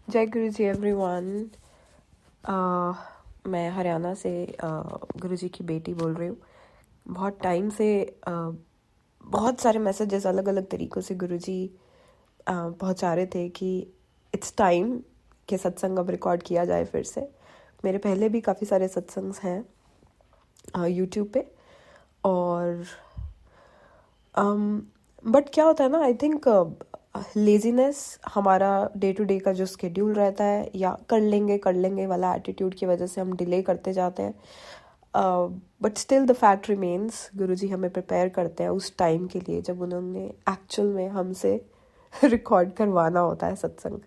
जय गुरु जी एवरीवन। मैं हरियाणा से गुरु जी की बेटी बोल रही हूँ। बहुत टाइम से बहुत सारे मैसेजेस अलग अलग तरीक़ों से गुरु जी पहुँचा रहे थे कि इट्स टाइम कि सत्संग अब रिकॉर्ड किया जाए फिर से। मेरे पहले भी काफ़ी सारे सत्संग्स हैं यूट्यूब पे। और बट क्या होता है ना, आई थिंक लेज़ीनेस हमारा डे टू डे का जो स्केड्यूल रहता है या कर लेंगे वाला एटीट्यूड की वजह से हम डिले करते जाते हैं। But still the fact remains, Guruji हमें प्रिपेयर करते हैं उस टाइम के लिए जब उन्होंने एक्चुअल में हमसे रिकॉर्ड करवाना होता है सत्संग।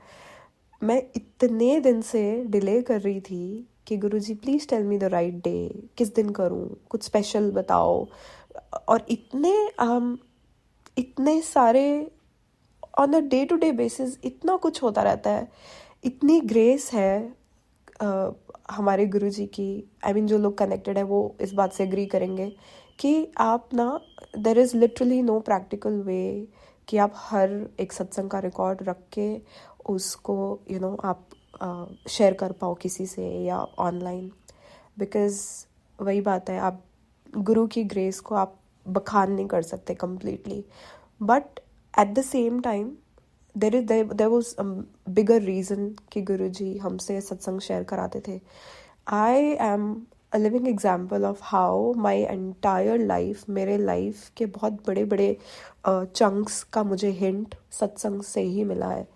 मैं इतने दिन से डिले कर रही थी कि Guruji please tell me the right day, किस दिन करूं, कुछ स्पेशल बताओ। और इतने सारे on a day to day basis इतना कुछ होता रहता है। इतनी ग्रेस है हमारे गुरुजी की। आई मीन जो लोग कनेक्टेड है वो इस बात से एग्री करेंगे कि आप ना, there is literally no practical way कि आप हर एक सत्संग का रिकॉर्ड रख के उसको आप शेयर कर पाओ किसी से या ऑनलाइन। बिकॉज़ वही बात है, आप गुरु की ग्रेस को आप बखान नहीं कर सकते completely. But at the same time there was a bigger reason कि गुरुजी हमसे सत्संग शेयर कराते थे। I am a living example of how my entire life, मेरे लाइफ के बहुत बड़े बड़े चंक्स का मुझे हिंट सत्संग से ही मिला है।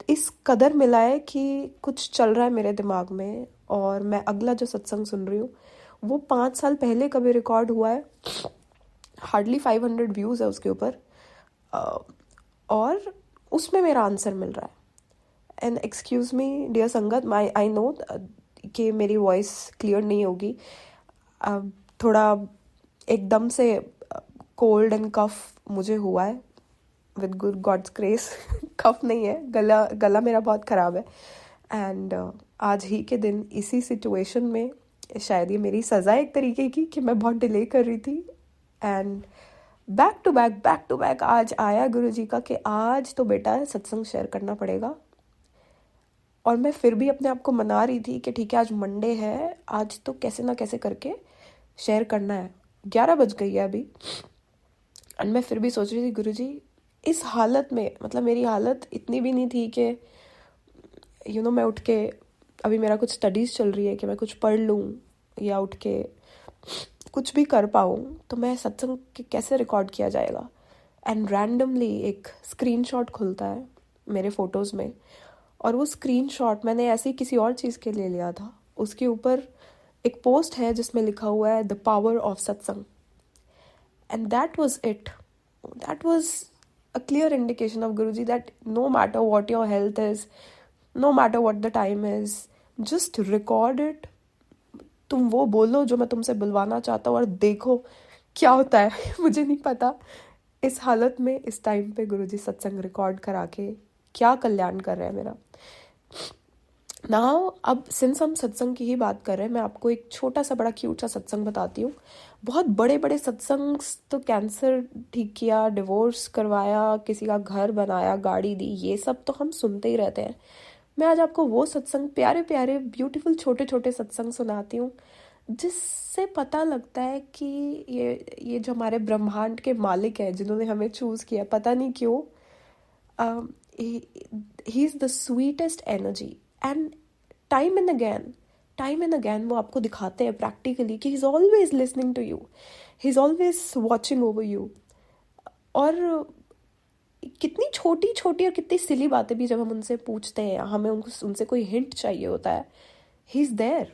इस कदर मिला है कि कुछ चल रहा है मेरे दिमाग में और मैं अगला जो सत्संग सुन रही हूँ वो 5 साल पहले कभी रिकॉर्ड हुआ है। हार्डली 500 व्यूज़ है उसके ऊपर और उसमें मेरा आंसर मिल रहा है। एंड एक्सक्यूज़ मी डियर संगत, आई नो कि मेरी वॉइस क्लियर नहीं होगी। थोड़ा एकदम से कोल्ड एंड कफ मुझे हुआ है विद गुड गॉड्स ग्रेस। कफ नहीं है, गला मेरा बहुत ख़राब है। एंड आज ही के दिन इसी सिचुएशन में शायद ये मेरी सज़ा एक तरीके की कि मैं बहुत डिले कर रही थी। एंड बैक टू बैक आज आया गुरुजी का कि आज तो बेटा सत्संग शेयर करना पड़ेगा। और मैं फिर भी अपने आप को मना रही थी कि ठीक है आज मंडे है, आज तो कैसे ना कैसे करके शेयर करना है। 11 बज गई है अभी एंड मैं फिर भी सोच रही थी गुरुजी इस हालत में, मतलब मेरी हालत इतनी भी नहीं थी कि मैं उठ के, अभी मेरा कुछ स्टडीज़ चल रही है कि मैं कुछ पढ़ लूँ या उठ के कुछ भी कर पाऊँ, तो मैं सत्संग कैसे रिकॉर्ड किया जाएगा। एंड रैंडमली एक स्क्रीनशॉट खुलता है मेरे फ़ोटोज़ में और वो स्क्रीनशॉट मैंने ऐसे ही किसी और चीज़ के लिए लिया था। उसके ऊपर एक पोस्ट है जिसमें लिखा हुआ है the power of satsang. And that was it, that was a clear indication of Guruji that no matter what your health is, no matter what the time is, just record it. तुम वो बोलो जो मैं तुमसे बुलवाना चाहता हूँ और देखो क्या होता है। मुझे नहीं पता इस हालत में इस टाइम पे गुरुजी सत्संग रिकॉर्ड करा के क्या कल्याण कर रहे हैं मेरा। नाउ अब सिंस हम सत्संग की ही बात कर रहे हैं, मैं आपको एक छोटा सा बड़ा क्यूट सा सत्संग बताती हूँ। बहुत बड़े बड़े सत्संग तो कैंसर ठीक किया, डिवोर्स करवाया, किसी का घर बनाया, गाड़ी दी, ये सब तो हम सुनते ही रहते हैं। मैं आज आपको वो सत्संग, प्यारे प्यारे ब्यूटीफुल छोटे छोटे सत्संग सुनाती हूँ जिससे पता लगता है कि ये जो हमारे ब्रह्मांड के मालिक हैं जिन्होंने हमें चूज़ किया, पता नहीं क्यों, he is the sweetest energy. And time and again वो आपको दिखाते हैं प्रैक्टिकली कि he is always listening to you, he is always watching over you. और कितनी छोटी छोटी और कितनी सिली बातें भी जब हम उनसे पूछते हैं, हमें उनसे कोई हिंट चाहिए होता है, he is there.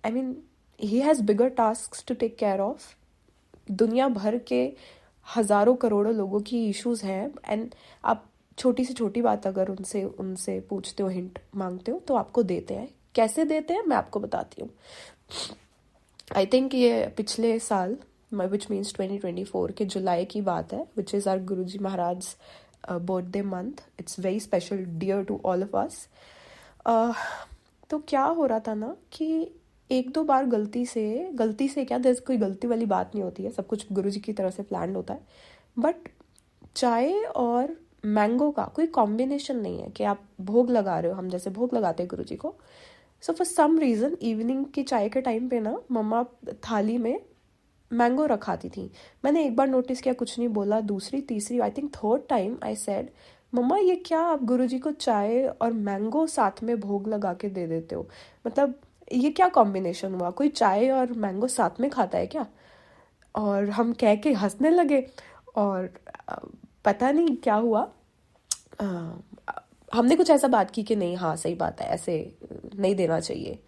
I mean he has bigger tasks to take care of. दुनिया भर के हज़ारों करोड़ों लोगों की इश्यूज़ हैं एंड आप छोटी से छोटी बात अगर उनसे पूछते हो, हिंट मांगते हो, तो आपको देते हैं। कैसे देते हैं मैं आपको बताती हूँ। आई थिंक ये पिछले साल विच मीन्स 2024 के जुलाई की बात है, which is our Guruji Maharaj birthday month. It's very special, dear to all of us. तो क्या हो रहा था ना कि एक दो बार गलती से क्या, जैसे कोई गलती वाली बात नहीं होती है, सब कुछ गुरुजी की तरफ से प्लान होता है। बट चाय और मैंगो का कोई कॉम्बिनेशन नहीं है कि आप भोग लगा रहे हो, हम जैसे भोग लगाते हैं गुरु जी को। So for some reason evening की चाय के टाइम पे ना मम्मा थाली में मैंगो रखाती थी। मैंने एक बार नोटिस किया, कुछ नहीं बोला। दूसरी तीसरी I think third time I said, मम्मा ये क्या आप गुरुजी को चाय और मैंगो साथ में भोग लगा के दे देते हो? मतलब ये क्या कॉम्बिनेशन हुआ? कोई चाय और मैंगो साथ में खाता है क्या? और हम कह के हंसने लगे। और अ, पता नहीं क्या हुआ। अ, हमने कुछ ऐसा बात की कि नहीं, हाँ सही बात है, ऐसे नहीं देना चाहिए।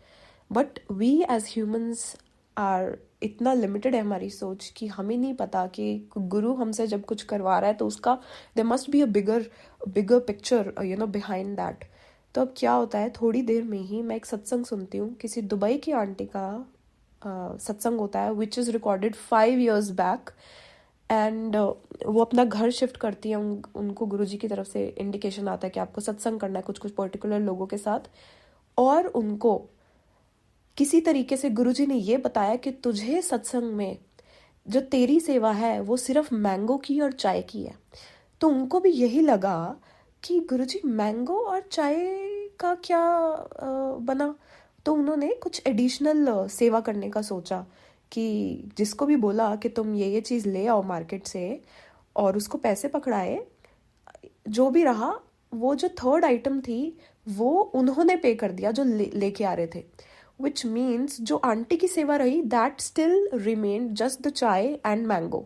But we as humans are इतना लिमिटेड है हमारी सोच कि हमें नहीं पता कि गुरु हमसे जब कुछ करवा रहा है तो उसका there must be a bigger bigger picture behind that. तो अब क्या होता है, थोड़ी देर में ही मैं एक सत्संग सुनती हूँ, किसी दुबई की आंटी का सत्संग होता है which is recorded 5 years back. And वो अपना घर शिफ्ट करती है, उनको गुरुजी की तरफ से इंडिकेशन आता है कि आपको सत्संग करना है कुछ कुछ पर्टिकुलर लोगों के साथ। और उनको किसी तरीके से गुरुजी ने ये बताया कि तुझे सत्संग में जो तेरी सेवा है वो सिर्फ मैंगो की और चाय की है। तो उनको भी यही लगा कि गुरुजी मैंगो और चाय का क्या बना। तो उन्होंने कुछ एडिशनल सेवा करने का सोचा कि जिसको भी बोला कि तुम ये चीज़ ले आओ मार्केट से और उसको पैसे पकड़ाए, जो भी रहा वो जो थर्ड आइटम थी वो उन्होंने पे कर दिया जो लेके आ रहे थे। विच मीन्स जो आंटी की सेवा रही that still remained just the चाय एंड मैंगो।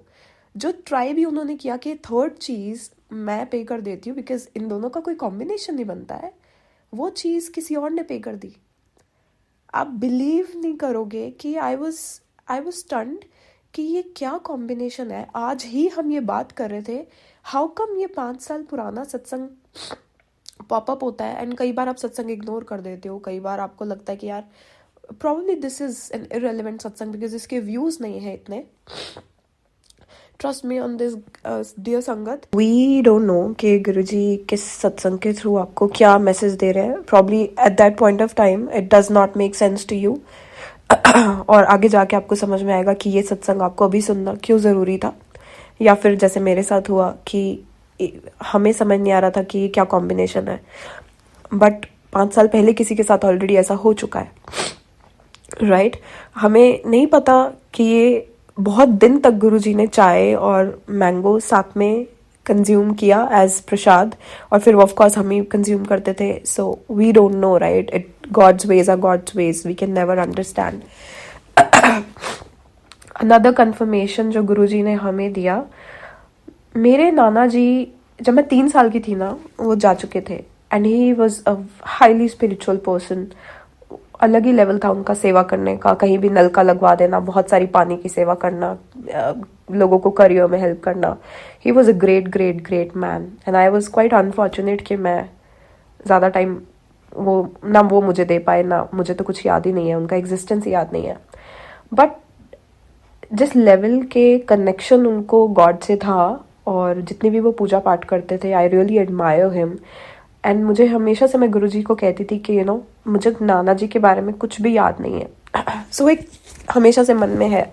जो ट्राई भी उन्होंने किया कि थर्ड चीज़ मैं पे कर देती हूँ बिकॉज इन दोनों का कोई कॉम्बिनेशन नहीं बनता है, वो चीज़ किसी और ने पे कर दी। आप बिलीव नहीं करोगे कि आई वॉज स्टन्ड कि ये क्या कॉम्बिनेशन है। आज ही हम ये बात कर रहे थे, हाउ कम ये 5 साल पुराना सत्संग पॉपअप होता है। एंड कई बार आप सत्संग इग्नोर कर देते हो, कई बार आपको लगता है कि यार probably this is an irrelevant satsang because इसके व्यूज नहीं है इतने। Trust me on this dear sangat, we don't know कि गुरुजी किस सत्संग के थ्रू आपको क्या मैसेज दे रहे हैं। Probably at that point of time it does not make sense to you और आगे जाके आपको समझ में आएगा कि ये सत्संग आपको अभी सुनना क्यों ज़रूरी था। या फिर जैसे मेरे साथ हुआ कि हमें समझ नहीं आ रहा था कि क्या कॉम्बिनेशन है, बट 5 साल पहले किसी के साथ ऑलरेडी ऐसा हो चुका है, राइट? हमें नहीं पता कि ये बहुत दिन तक गुरुजी ने चाय और मैंगो साथ में कंज्यूम किया एज प्रसाद, और फिर ऑफ कोर्स हम ही कंज्यूम करते थे। So we don't know, right? It God's ways are God's ways, we can never understand. Another confirmation जो गुरुजी ने हमें दिया, मेरे नाना जी जब मैं 3 साल की थी ना वो जा चुके थे। And he was a highly spiritual person. अलग ही लेवल था उनका सेवा करने का, कहीं भी नलका लगवा देना, बहुत सारी पानी की सेवा करना, लोगों को करियर में हेल्प करना। He was a great great great man and I was quite unfortunate कि मैं ज़्यादा टाइम वो मुझे दे पाए ना, मुझे तो कुछ याद ही नहीं है, उनका एग्जिस्टेंस ही याद नहीं है। बट जिस लेवल के कनेक्शन उनको गॉड से था और जितनी भी वो पूजा पाठ करते थे, I really admire him. And मुझे हमेशा से मैं गुरुजी को कहती थी कि मुझे नाना जी के बारे में कुछ भी याद नहीं है। सो एक हमेशा से मन में है।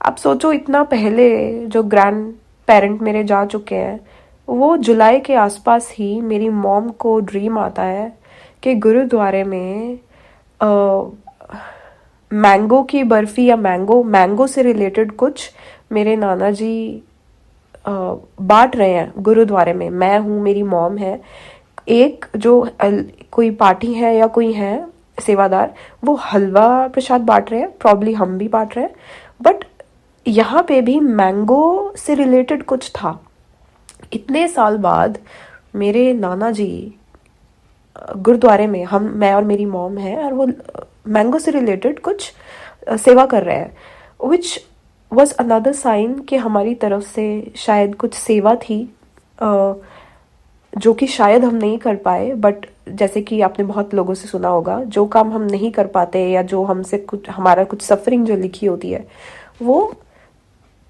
आप सोचो, इतना पहले जो ग्रैंड पेरेंट मेरे जा चुके हैं, वो जुलाई के आसपास ही मेरी मॉम को ड्रीम आता है कि गुरुद्वारे में मैंगो की बर्फ़ी या मैंगो से रिलेटेड कुछ मेरे नाना जी बांट रहे हैं गुरुद्वारे में। मैं हूँ, मेरी मॉम है, एक जो कोई पार्टी है या कोई है सेवादार, वो हलवा प्रसाद बांट रहे हैं, प्रॉब्ली हम भी बांट रहे हैं। बट यहाँ पे भी मैंगो से रिलेटेड कुछ था। इतने साल बाद मेरे नाना जी गुरुद्वारे में, मैं और मेरी मॉम है, और वो मैंगो से रिलेटेड कुछ सेवा कर रहे हैं, विच वॉज अनदर साइन कि हमारी तरफ से शायद कुछ सेवा थी जो कि शायद हम नहीं कर पाए। बट जैसे कि आपने बहुत लोगों से सुना होगा, जो काम हम नहीं कर पाते या जो हमसे कुछ हमारा कुछ सफरिंग जो लिखी होती है, वो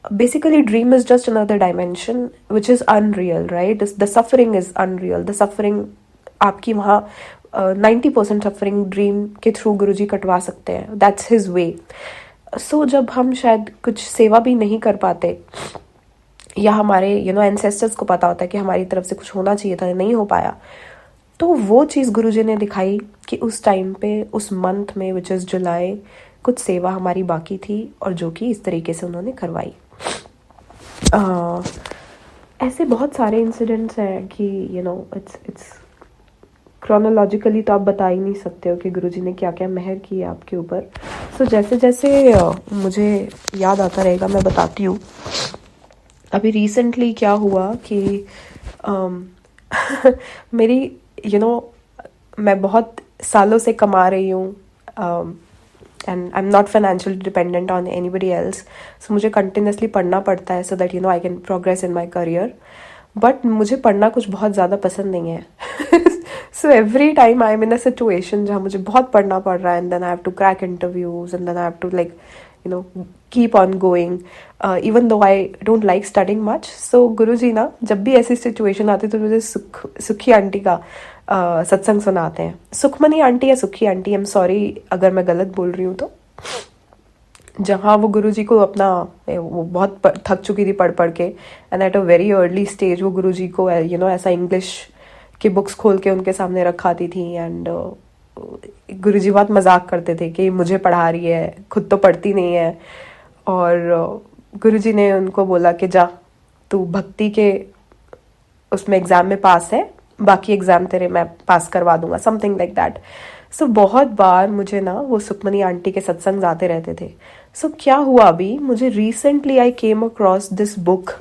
basically dream is just another dimension which is unreal, right? The suffering is unreal. The suffering आपकी वहाँ 90% सफरिंग ड्रीम के थ्रू गुरुजी कटवा सकते हैं। That's his way. सो जब हम शायद कुछ सेवा भी नहीं कर पाते या हमारे एंसेस्टर्स को पता होता है कि हमारी तरफ से कुछ होना चाहिए था, नहीं हो पाया, तो वो चीज़ गुरुजी ने दिखाई कि उस टाइम पे, उस मंथ में विच इज़ जुलाई, कुछ सेवा हमारी बाकी थी और जो कि इस तरीके से उन्होंने करवाई। ऐसे बहुत सारे इंसिडेंट्स हैं कि इट्स क्रोनोलॉजिकली तो आप बता ही नहीं सकते हो कि गुरुजी ने क्या क्या मेहर की है आपके ऊपर। सो जैसे जैसे मुझे याद आता रहेगा मैं बताती हूँ। अभी रिसेंटली क्या हुआ कि मेरी मैं बहुत सालों से कमा रही हूँ and I am not financially dependent on anybody else, so मुझे कंटिन्यूसली पढ़ना पड़ता है so that I can progress in my career. But मुझे पढ़ना कुछ बहुत ज़्यादा पसंद नहीं है। So every time I am in a situation जहाँ मुझे बहुत पढ़ना पड़ रहा है and then I have to crack interviews and then I have to keep on going even though I don't like studying much. So Guruji ना जब भी ऐसी सिचुएशन आती तो मुझे सुखी आंटी का सत्संग सुनाते हैं। सुखमनी आंटी या सुखी आंटी, आई एम सॉरी अगर मैं गलत बोल रही हूँ तो, जहाँ वो गुरुजी को अपना, वो बहुत थक चुकी थी पढ़ पढ़ के and at a very early stage वो गुरुजी को ऐसा इंग्लिश की बुक्स खोल के उनके सामने रखाती थी एंड गुरुजी बहुत मजाक करते थे कि मुझे पढ़ा रही है, खुद तो पढ़ती नहीं है। और गुरुजी ने उनको बोला कि जा तू भक्ति के उसमें एग्जाम में पास है, बाकी एग्जाम तेरे मैं पास करवा दूंगा, समथिंग लाइक दैट। सो बहुत बार मुझे ना वो सुखमनी आंटी के सत्संग आते रहते थे। सो क्या हुआ, अभी मुझे recently I came across this book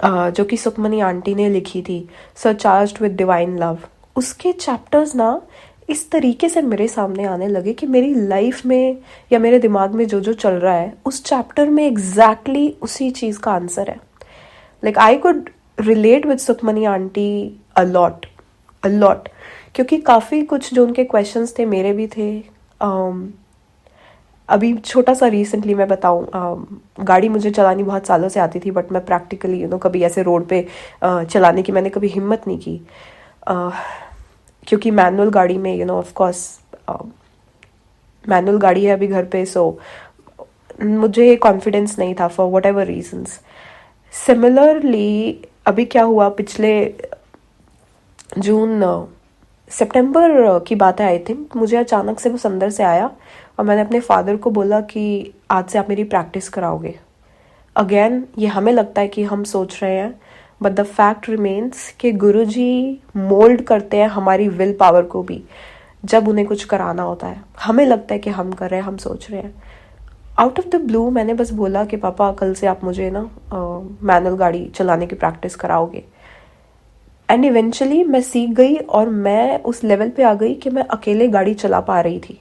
जो कि सुखमनी आंटी ने लिखी थी, सरचार्ज्ड विद डिवाइन लव। उसके चैप्टर्स ना इस तरीके से मेरे सामने आने लगे कि मेरी लाइफ में या मेरे दिमाग में जो जो चल रहा है उस चैप्टर में एग्जैक्टली उसी चीज़ का आंसर है। Like I could relate with Sukhmani aunty a lot, क्योंकि काफ़ी कुछ जो उनके क्वेश्चंस थे मेरे भी थे। अभी छोटा सा रिसेंटली मैं बताऊं, गाड़ी मुझे चलानी बहुत सालों से आती थी बट मैं प्रैक्टिकली कभी ऐसे रोड पे चलाने की मैंने कभी हिम्मत नहीं की, क्योंकि मैनुअल गाड़ी में ऑफ कोर्स मैनुअल गाड़ी है अभी घर पे, सो मुझे कॉन्फिडेंस नहीं था for whatever reasons. Similarly अभी क्या हुआ, पिछले सितंबर की बात है आई थिंक, मुझे अचानक से वो अंदर से आया और मैंने अपने फादर को बोला कि आज से आप मेरी प्रैक्टिस कराओगे। अगेन ये हमें लगता है कि हम सोच रहे हैं, बट द फैक्ट रिमेन्स कि गुरुजी मोल्ड करते हैं हमारी विल पावर को भी जब उन्हें कुछ कराना होता है। हमें लगता है कि हम कर रहे हैं, हम सोच रहे हैं। आउट ऑफ द ब्लू मैंने बस बोला कि पापा कल से आप मुझे ना मैनुअल गाड़ी चलाने की प्रैक्टिस कराओगे। एंड इवेंचुअली मैं सीख गई और मैं उस लेवल पे आ गई कि मैं अकेले गाड़ी चला पा रही थी।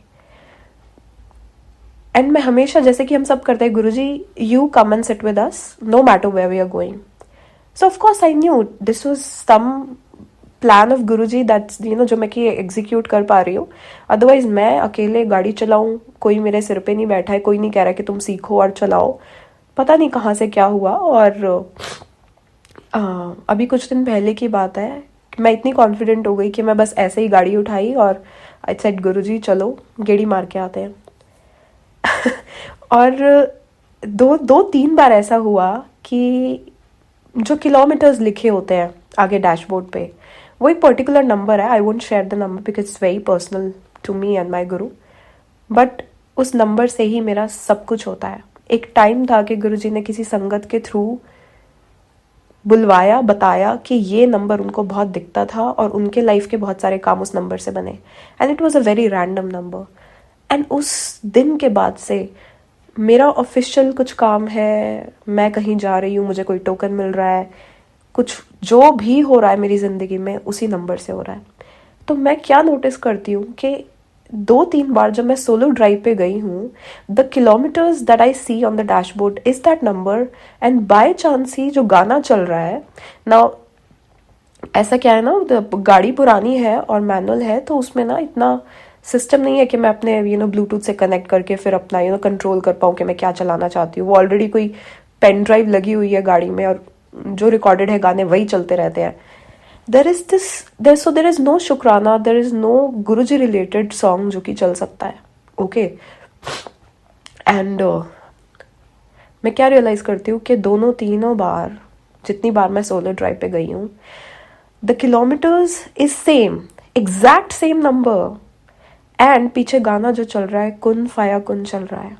एंड मैं हमेशा, जैसे कि हम सब करते हैं, Guruji you come and sit with us no matter where we are going. So of course I knew this was some plan of Guruji that's जो मैं कि एग्जीक्यूट कर पा रही हूँ। अदरवाइज मैं अकेले गाड़ी चलाऊं, कोई मेरे सिर पे नहीं बैठा है, कोई नहीं कह रहा कि तुम सीखो और चलाओ। पता नहीं कहाँ से क्या हुआ। और अभी कुछ दिन पहले की बात है कि मैं इतनी कॉन्फिडेंट हो गई कि मैं बस ऐसे ही गाड़ी उठाई और आई सेड गुरुजी चलो गेड़ी मार के आते हैं। और दो तीन बार ऐसा हुआ कि जो किलोमीटर्स लिखे होते हैं आगे डैशबोर्ड पे, वो एक पर्टिकुलर नंबर है, I won't share the number because it's very personal to me and my guru, but उस नंबर से ही मेरा सब कुछ होता है। एक टाइम था कि गुरुजी ने किसी संगत के थ्रू बुलवाया, बताया कि ये नंबर उनको बहुत दिखता था और उनके लाइफ के बहुत सारे काम उस नंबर से बने, and it was a very random number. And उस दिन के बाद से मेरा ऑफिशियल कुछ काम है, मैं कहीं जा रही हूँ, मुझे कोई टोकन मिल रहा है, कुछ जो भी हो रहा है मेरी ज़िंदगी में उसी नंबर से हो रहा है। तो मैं क्या नोटिस करती हूँ कि 2-3 बार जब मैं सोलो ड्राइव पे गई हूँ, the kilometres that I see on the dashboard is that number, and by chance ही जो गाना चल रहा है ना, ऐसा क्या है ना, गाड़ी पुरानी है और मैनुअल है तो उसमें ना इतना सिस्टम नहीं है कि मैं अपने ब्लूटूथ से कनेक्ट करके फिर अपना कंट्रोल कर पाऊँ कि मैं क्या चलाना चाहती हूँ। वो ऑलरेडी कोई पेन ड्राइव लगी हुई है गाड़ी में और जो रिकॉर्डेड है गाने वही चलते रहते हैं। देर इज नो शुक्राना, there is no Guruji related song जो कि चल सकता है। ओके, एंड मैं क्या रियलाइज़ करती हूँ कि दोनों तीनों बार, जितनी बार मैं सोलो ड्राइव पे गई हूँ, the kilometres is same, exact same number, and पीछे गाना जो चल रहा है कुन फाया कुन चल रहा है,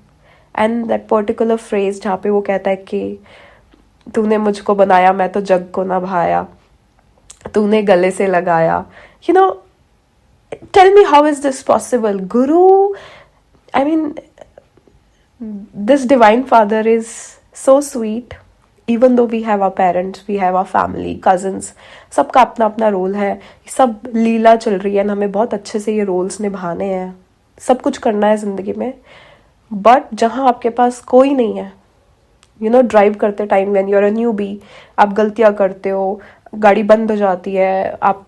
एंड दैट पर्टिकुलर फ्रेज जहाँ पे वो कहता है कि तूने मुझको बनाया मैं तो जग को ना भाया, तूने गले से लगाया, you know, tell me how is this possible guru? I mean this divine father is so sweet, even though we have our parents, we have our family, cousins, सबका अपना अपना रोल है, सब लीला चल रही है, हमें बहुत अच्छे से ये रोल्स निभाने हैं, सब कुछ करना है ज़िंदगी में. बट जहाँ आपके पास कोई नहीं है, यू नो, ड्राइव करते time when you are a newbie, आप गलतियाँ करते हो, गाड़ी बंद हो जाती है, आप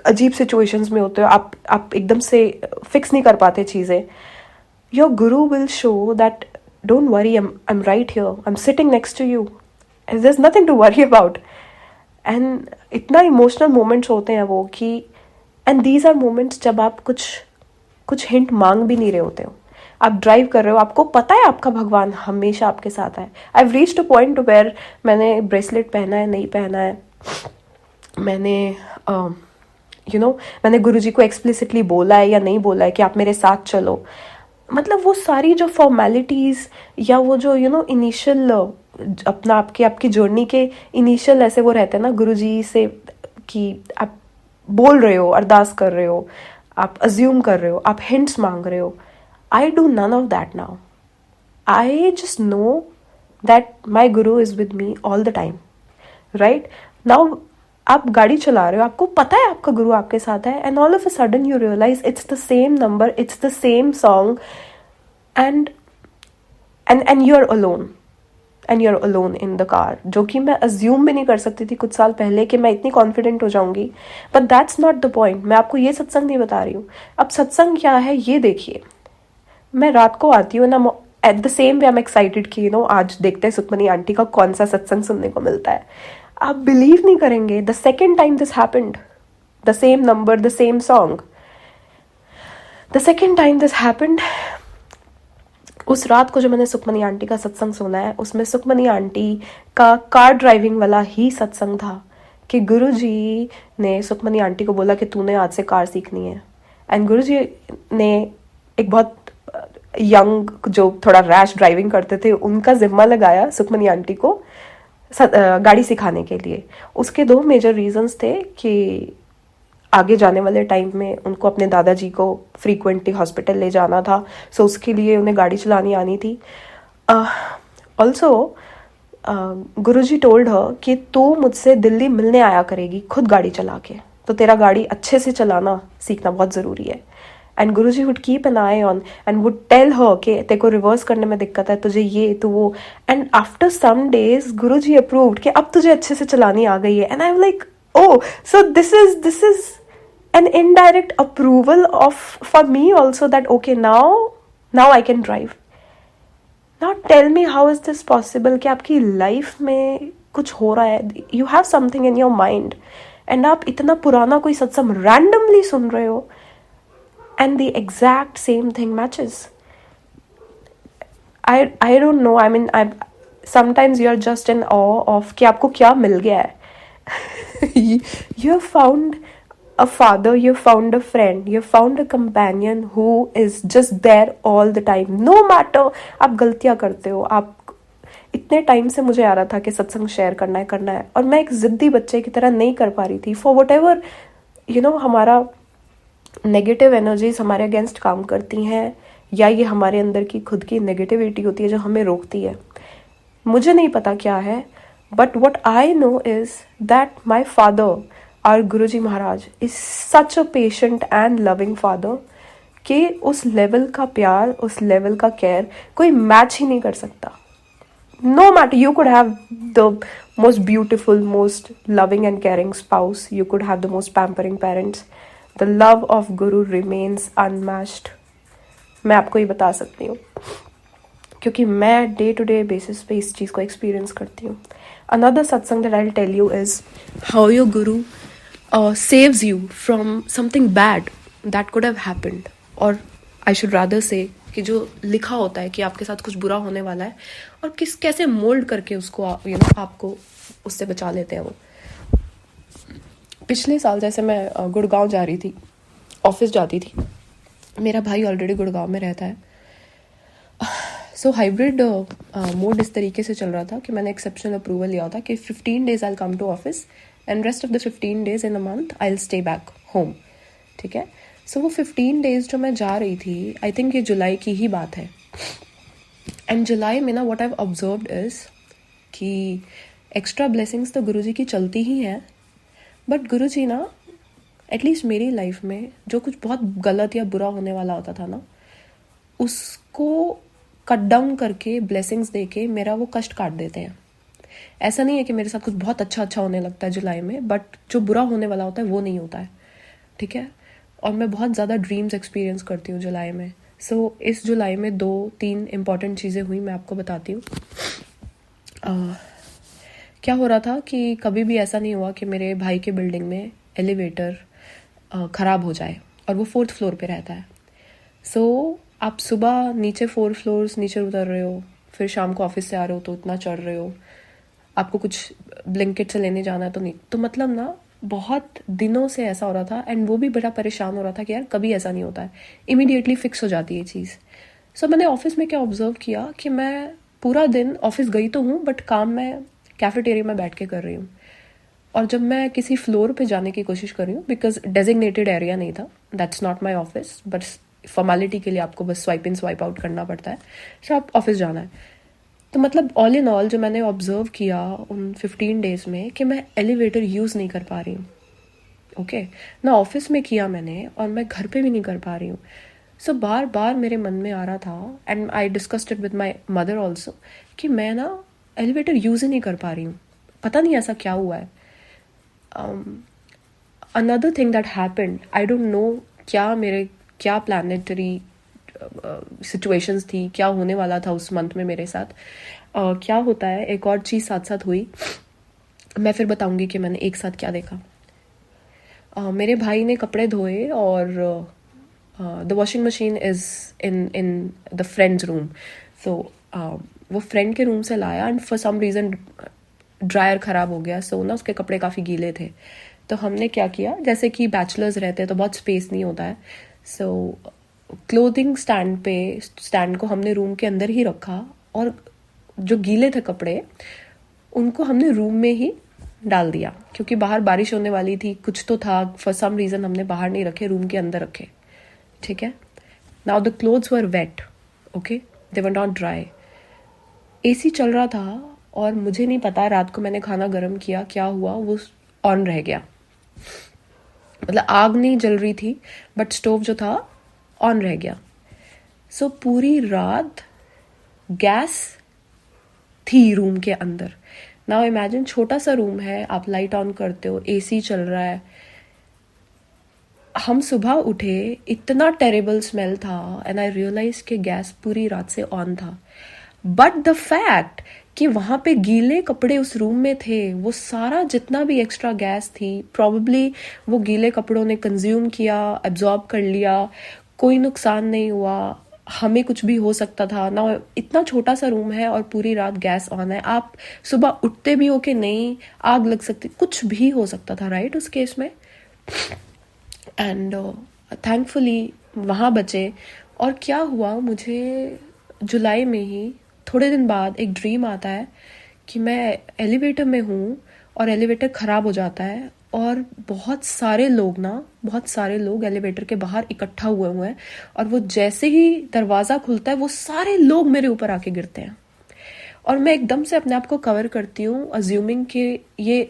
अजीब सिचुएशंस में होते हो, आप एकदम से फिक्स नहीं कर पाते चीज़ें. Your guru will show that don't worry, I'm right here, I'm sitting next to you, and there's nothing to worry about. And इतना इमोशनल मोमेंट्स होते हैं वो कि, एंड दीज आर मोमेंट्स जब आप कुछ हिंट मांग भी नहीं रहे होते हो, आप ड्राइव कर रहे हो, आपको पता है आपका भगवान हमेशा आपके साथ है. I have reached a point where मैंने ब्रेसलेट पहना है नहीं पहना है, मैंने मैंने गुरुजी को एक्सप्लिसिटली बोला है या नहीं बोला है कि आप मेरे साथ चलो, मतलब वो सारी जो फॉर्मेलिटीज़ या वो जो इनिशियल अपना आपकी जर्नी के इनिशियल ऐसे वो रहते हैं ना गुरुजी से, कि आप बोल रहे हो, अरदास कर रहे हो, आप अज्यूम कर रहे हो, आप हिंट्स मांग रहे हो. I do none of that now. I just know that my guru is with me all the time. Right now आप गाड़ी चला रहे हो, आपको पता है आपका गुरु आपके साथ है, and all of a sudden you realize it's the same number, it's the same song, and you are alone, and you are alone in the car, जो कि मैं अज्यूम भी नहीं कर सकती थी कुछ साल पहले कि मैं इतनी कॉन्फिडेंट हो जाऊंगी. But that's not the point. मैं आपको ये सत्संग नहीं बता रही हूँ. अब सत्संग क्या है ये देखिए. मैं रात को आती हूँ ना, at the same way I am excited कि आज देखते हैं सुखमनी आंटी का कौन सा सत्संग सुनने को मिलता है. आप बिलीव नहीं करेंगे, the second time this happened, the same number, the same song, the second time this happened, उस रात को जो मैंने सुखमनी आंटी का सत्संग सुना है, उसमें सुखमनी आंटी का कार ड्राइविंग वाला ही सत्संग था कि गुरुजी ने सुखमनी आंटी को बोला कि तूने आज से कार सीखनी है, एंड गुरुजी ने एक बहुत यंग जो थोड़ा रैश ड्राइविंग करते थे उनका जिम्मा लगाया सुखमनी आंटी को गाड़ी सिखाने के लिए. उसके दो मेजर रीजंस थे कि आगे जाने वाले टाइम में उनको अपने दादाजी को फ्रीक्वेंटली हॉस्पिटल ले जाना था, सो उसके लिए उन्हें गाड़ी चलानी आनी थी. ऑल्सो गुरुजी टोल्ड हर कि तू मुझसे दिल्ली मिलने आया करेगी खुद गाड़ी चला के, तो तेरा गाड़ी अच्छे से चलाना सीखना बहुत ज़रूरी है. And Guruji would keep an eye on and would tell her कि तेरे को रिवर्स करने में दिक्कत है, तुझे ये तो वो. And after some days Guruji approved कि अब तुझे अच्छे से चलानी आ गई है. And I am like, oh, so this is an indirect approval for me also that okay, now I can drive. Now tell me how is this possible कि आपकी लाइफ में कुछ हो रहा है, you have something in your mind, and आप इतना पुराना कोई सत्संग randomly सुन रहे हो and the exact same thing matches. I don't know, I mean, sometimes you are just in awe of कि आपको क्या मिल गया है. You have found a father, you have found a friend, you have found a companion who is just there all the time, no matter आप गलतियाँ करते हो. आप इतने टाइम से मुझे आ रहा था कि सत्संग शेयर करना है, और मैं एक जिद्दी बच्चे की तरह नहीं कर पा रही थी. फॉर वट एवर हमारा नेगेटिव एनर्जीज हमारे अगेंस्ट काम करती हैं, या ये हमारे अंदर की खुद की नेगेटिविटी होती है जो हमें रोकती है. मुझे नहीं पता क्या है, but what I know is that my father, our Guruji Maharaj, is such a patient and loving father कि उस लेवल का प्यार, उस लेवल का केयर कोई मैच ही नहीं कर सकता. No matter, you could have the most beautiful, most loving and caring spouse, you could have the most pampering parents, the love of Guru remains unmatched. मैं आपको ये बता सकती हूँ क्योंकि मैं डे टू डे बेसिस पे इस चीज़ को एक्सपीरियंस करती हूँ. Another satsang that I'll tell you is how your Guru saves you from something bad that could have happened, or I should rather say कि जो लिखा होता है कि आपके साथ कुछ बुरा होने वाला है, और कैसे मोल्ड करके उसको आपको उससे बचा लेते हैं वो। पिछले साल जैसे मैं गुड़गांव जा रही थी, ऑफिस जाती थी, मेरा भाई ऑलरेडी गुड़गांव में रहता है। सो हाइब्रिड मोड इस तरीके से चल रहा था कि मैंने एक्सेप्शनल अप्रूवल लिया था कि 15 days I come to office and rest of the 15 days in a month I stay back home. ठीक है, सो वो 15 days जो मैं जा रही थी, आई थिंक ये जुलाई की ही बात है। एंड जुलाई में ना what I have observed is कि एक्स्ट्रा ब्लेसिंग्स तो गुरुजी की चलती ही हैं, बट गुरुजी ना एटलीस्ट मेरी लाइफ में जो कुछ बहुत गलत या बुरा होने वाला होता था ना, उसको कट डाउन करके ब्लेसिंग्स दे के मेरा वो कष्ट काट देते हैं। ऐसा नहीं है कि मेरे साथ कुछ बहुत अच्छा होने लगता है जुलाई में, बट जो बुरा होने वाला होता है वो नहीं होता है। ठीक है, और मैं बहुत ज़्यादा ड्रीम्स एक्सपीरियंस करती हूँ जुलाई में। सो इस जुलाई में 2-3 इम्पॉर्टेंट चीज़ें हुई, मैं आपको बताती हूँ। क्या हो रहा था कि कभी भी ऐसा नहीं हुआ कि मेरे भाई के बिल्डिंग में एलिवेटर ख़राब हो जाए, और वो 4th फ्लोर पे रहता है। सो आप सुबह नीचे 4 फ्लोर्स नीचे उतर रहे हो, फिर शाम को ऑफिस से आ रहे हो तो इतना चढ़ रहे हो, आपको कुछ ब्लिंकिट से लेने जाना है तो नहीं, तो मतलब ना बहुत दिनों से ऐसा हो रहा था। एंड वो भी बड़ा परेशान हो रहा था कि यार कभी ऐसा नहीं होता है, इमीडिएटली फिक्स हो जाती है ये चीज़। सो मैंने ऑफिस में क्या ऑब्जर्व किया कि मैं पूरा दिन ऑफिस गई तो हूँ, बट काम मैं कैफेटेरिया में बैठ के कर रही हूँ। और जब मैं किसी फ्लोर पे जाने की कोशिश कर रही हूँ, बिकॉज डेजिग्नेटेड एरिया नहीं था, that's not my office, but formality के लिए आपको बस स्वाइप इन स्वाइप आउट करना पड़ता है, तो आप ऑफिस जाना है। तो मतलब ऑल इन ऑल जो मैंने ऑब्जर्व किया उन 15 days में कि मैं एलिवेटर यूज़ नहीं कर पा रही हूँ। ओके, ना ऑफिस में किया मैंने, और मैं घर पे भी नहीं कर पा रही हूँ। सो बार बार मेरे मन में आ रहा था, and I discussed it with my mother also, कि मैं ना एलिवेटर यूज़ ही नहीं कर पा रही हूँ, पता नहीं ऐसा क्या हुआ है। Another thing that happened, I don't no क्या प्लानिटरी सिचुएशंस थी, क्या होने वाला था उस मंथ में मेरे साथ। क्या होता है, एक और चीज़ साथ साथ हुई, मैं फिर बताऊंगी कि मैंने एक साथ क्या देखा। मेरे भाई ने कपड़े धोए, और the washing machine is in the friend's room. So वो फ्रेंड के रूम से लाया, and for some reason dryer ख़राब हो गया। सो ना उसके कपड़े काफ़ी गीले थे, तो हमने क्या किया, जैसे कि बैचलर्स रहते हैं तो बहुत स्पेस नहीं होता है, सो क्लोथिंग स्टैंड को हमने रूम के अंदर ही रखा, और जो गीले थे कपड़े उनको हमने रूम में ही डाल दिया, क्योंकि बाहर बारिश होने वाली थी, कुछ तो था, फॉर सम रीज़न हमने बाहर नहीं रखे, रूम के अंदर रखे। ठीक है, now the clothes were wait, okay, they were not dry. AC चल रहा था, और मुझे नहीं पता, रात को मैंने खाना गर्म किया, क्या हुआ, वो ऑन रह गया। मतलब आग नहीं जल रही थी, बट स्टोव जो था ऑन रह गया। सो पूरी रात गैस थी रूम के अंदर। नाउ इमेजिन, छोटा सा रूम है, आप लाइट ऑन करते हो, एसी चल रहा है। हम सुबह उठे, इतना टेरेबल स्मेल था, एंड आई रियलाइज कि गैस पूरी रात से ऑन था। बट द फैक्ट कि वहाँ पे गीले कपड़े उस रूम में थे, वो सारा जितना भी एक्स्ट्रा गैस थी, प्रॉबेबली वो गीले कपड़ों ने कंज्यूम किया, एब्जॉर्ब कर लिया, कोई नुकसान नहीं हुआ, हमें कुछ भी हो सकता था ना। इतना छोटा सा रूम है और पूरी रात गैस ऑन है, आप सुबह उठते भी हो कि नहीं, आग लग सकती, कुछ भी हो सकता था, राइट, उस केस में। एंड थैंकफुली वहाँ बचे। और क्या हुआ, मुझे जुलाई में ही थोड़े दिन बाद एक ड्रीम आता है कि मैं एलिवेटर में हूँ, और एलिवेटर ख़राब हो जाता है, और बहुत सारे लोग एलिवेटर के बाहर इकट्ठा हुए हैं, और वो जैसे ही दरवाज़ा खुलता है, वो सारे लोग मेरे ऊपर आके गिरते हैं, और मैं एकदम से अपने आप को कवर करती हूँ, अज्यूमिंग कि ये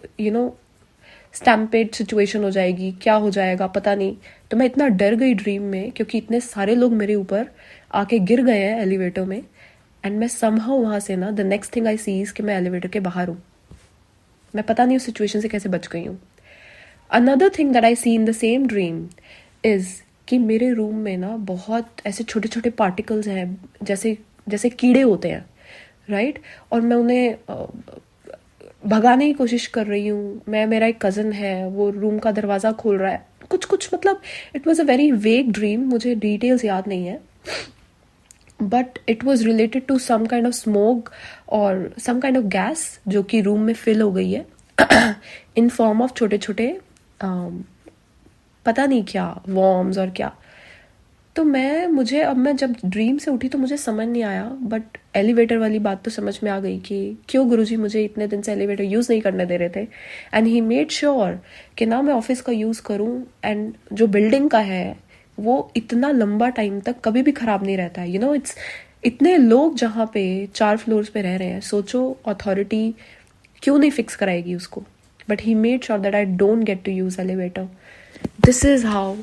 स्टैम्पेड सिचुएशन हो जाएगी, क्या हो जाएगा पता नहीं। तो मैं इतना डर गई ड्रीम में, क्योंकि इतने सारे लोग मेरे ऊपर आके गिर गए हैं एलिवेटर में, एंड मैं समहाउ वहाँ से ना, the next thing I see is कि मैं एलिवेटर के बाहर हूँ। मैं पता नहीं उस सिचुएशन से कैसे बच गई हूँ। Another thing that I see in the same dream is कि मेरे रूम में ना बहुत ऐसे छोटे छोटे पार्टिकल्स हैं, जैसे कीड़े होते हैं, राइट, और मैं उन्हें भगाने की कोशिश कर रही हूँ। मेरा एक कज़न है, वो रूम का दरवाज़ा खोल रहा है, कुछ मतलब it was a very vague dream, मुझे डिटेल्स याद नहीं है। But it was related to some kind of smoke और सम काइंड ऑफ गैस जो कि रूम में फिल हो गई है इन फॉर्म ऑफ छोटे छोटे पता नहीं क्या वॉर्म्स और क्या। तो अब मैं जब ड्रीम से उठी तो मुझे समझ नहीं आया, बट एलिवेटर वाली बात तो समझ में आ गई कि क्यों गुरुजी मुझे इतने दिन से एलिवेटर यूज़ नहीं करने दे रहे थे। एंड ही मेड श्योर कि ना मैं ऑफिस का यूज़ करूं, एंड जो बिल्डिंग का है वो इतना लंबा टाइम तक कभी भी ख़राब नहीं रहता है। इट्स इतने लोग जहाँ पे 4 फ्लोर्स पे रह रहे हैं, सोचो अथॉरिटी क्यों नहीं फिक्स कराएगी उसको। But he made sure that I don't get to use elevator. This is how.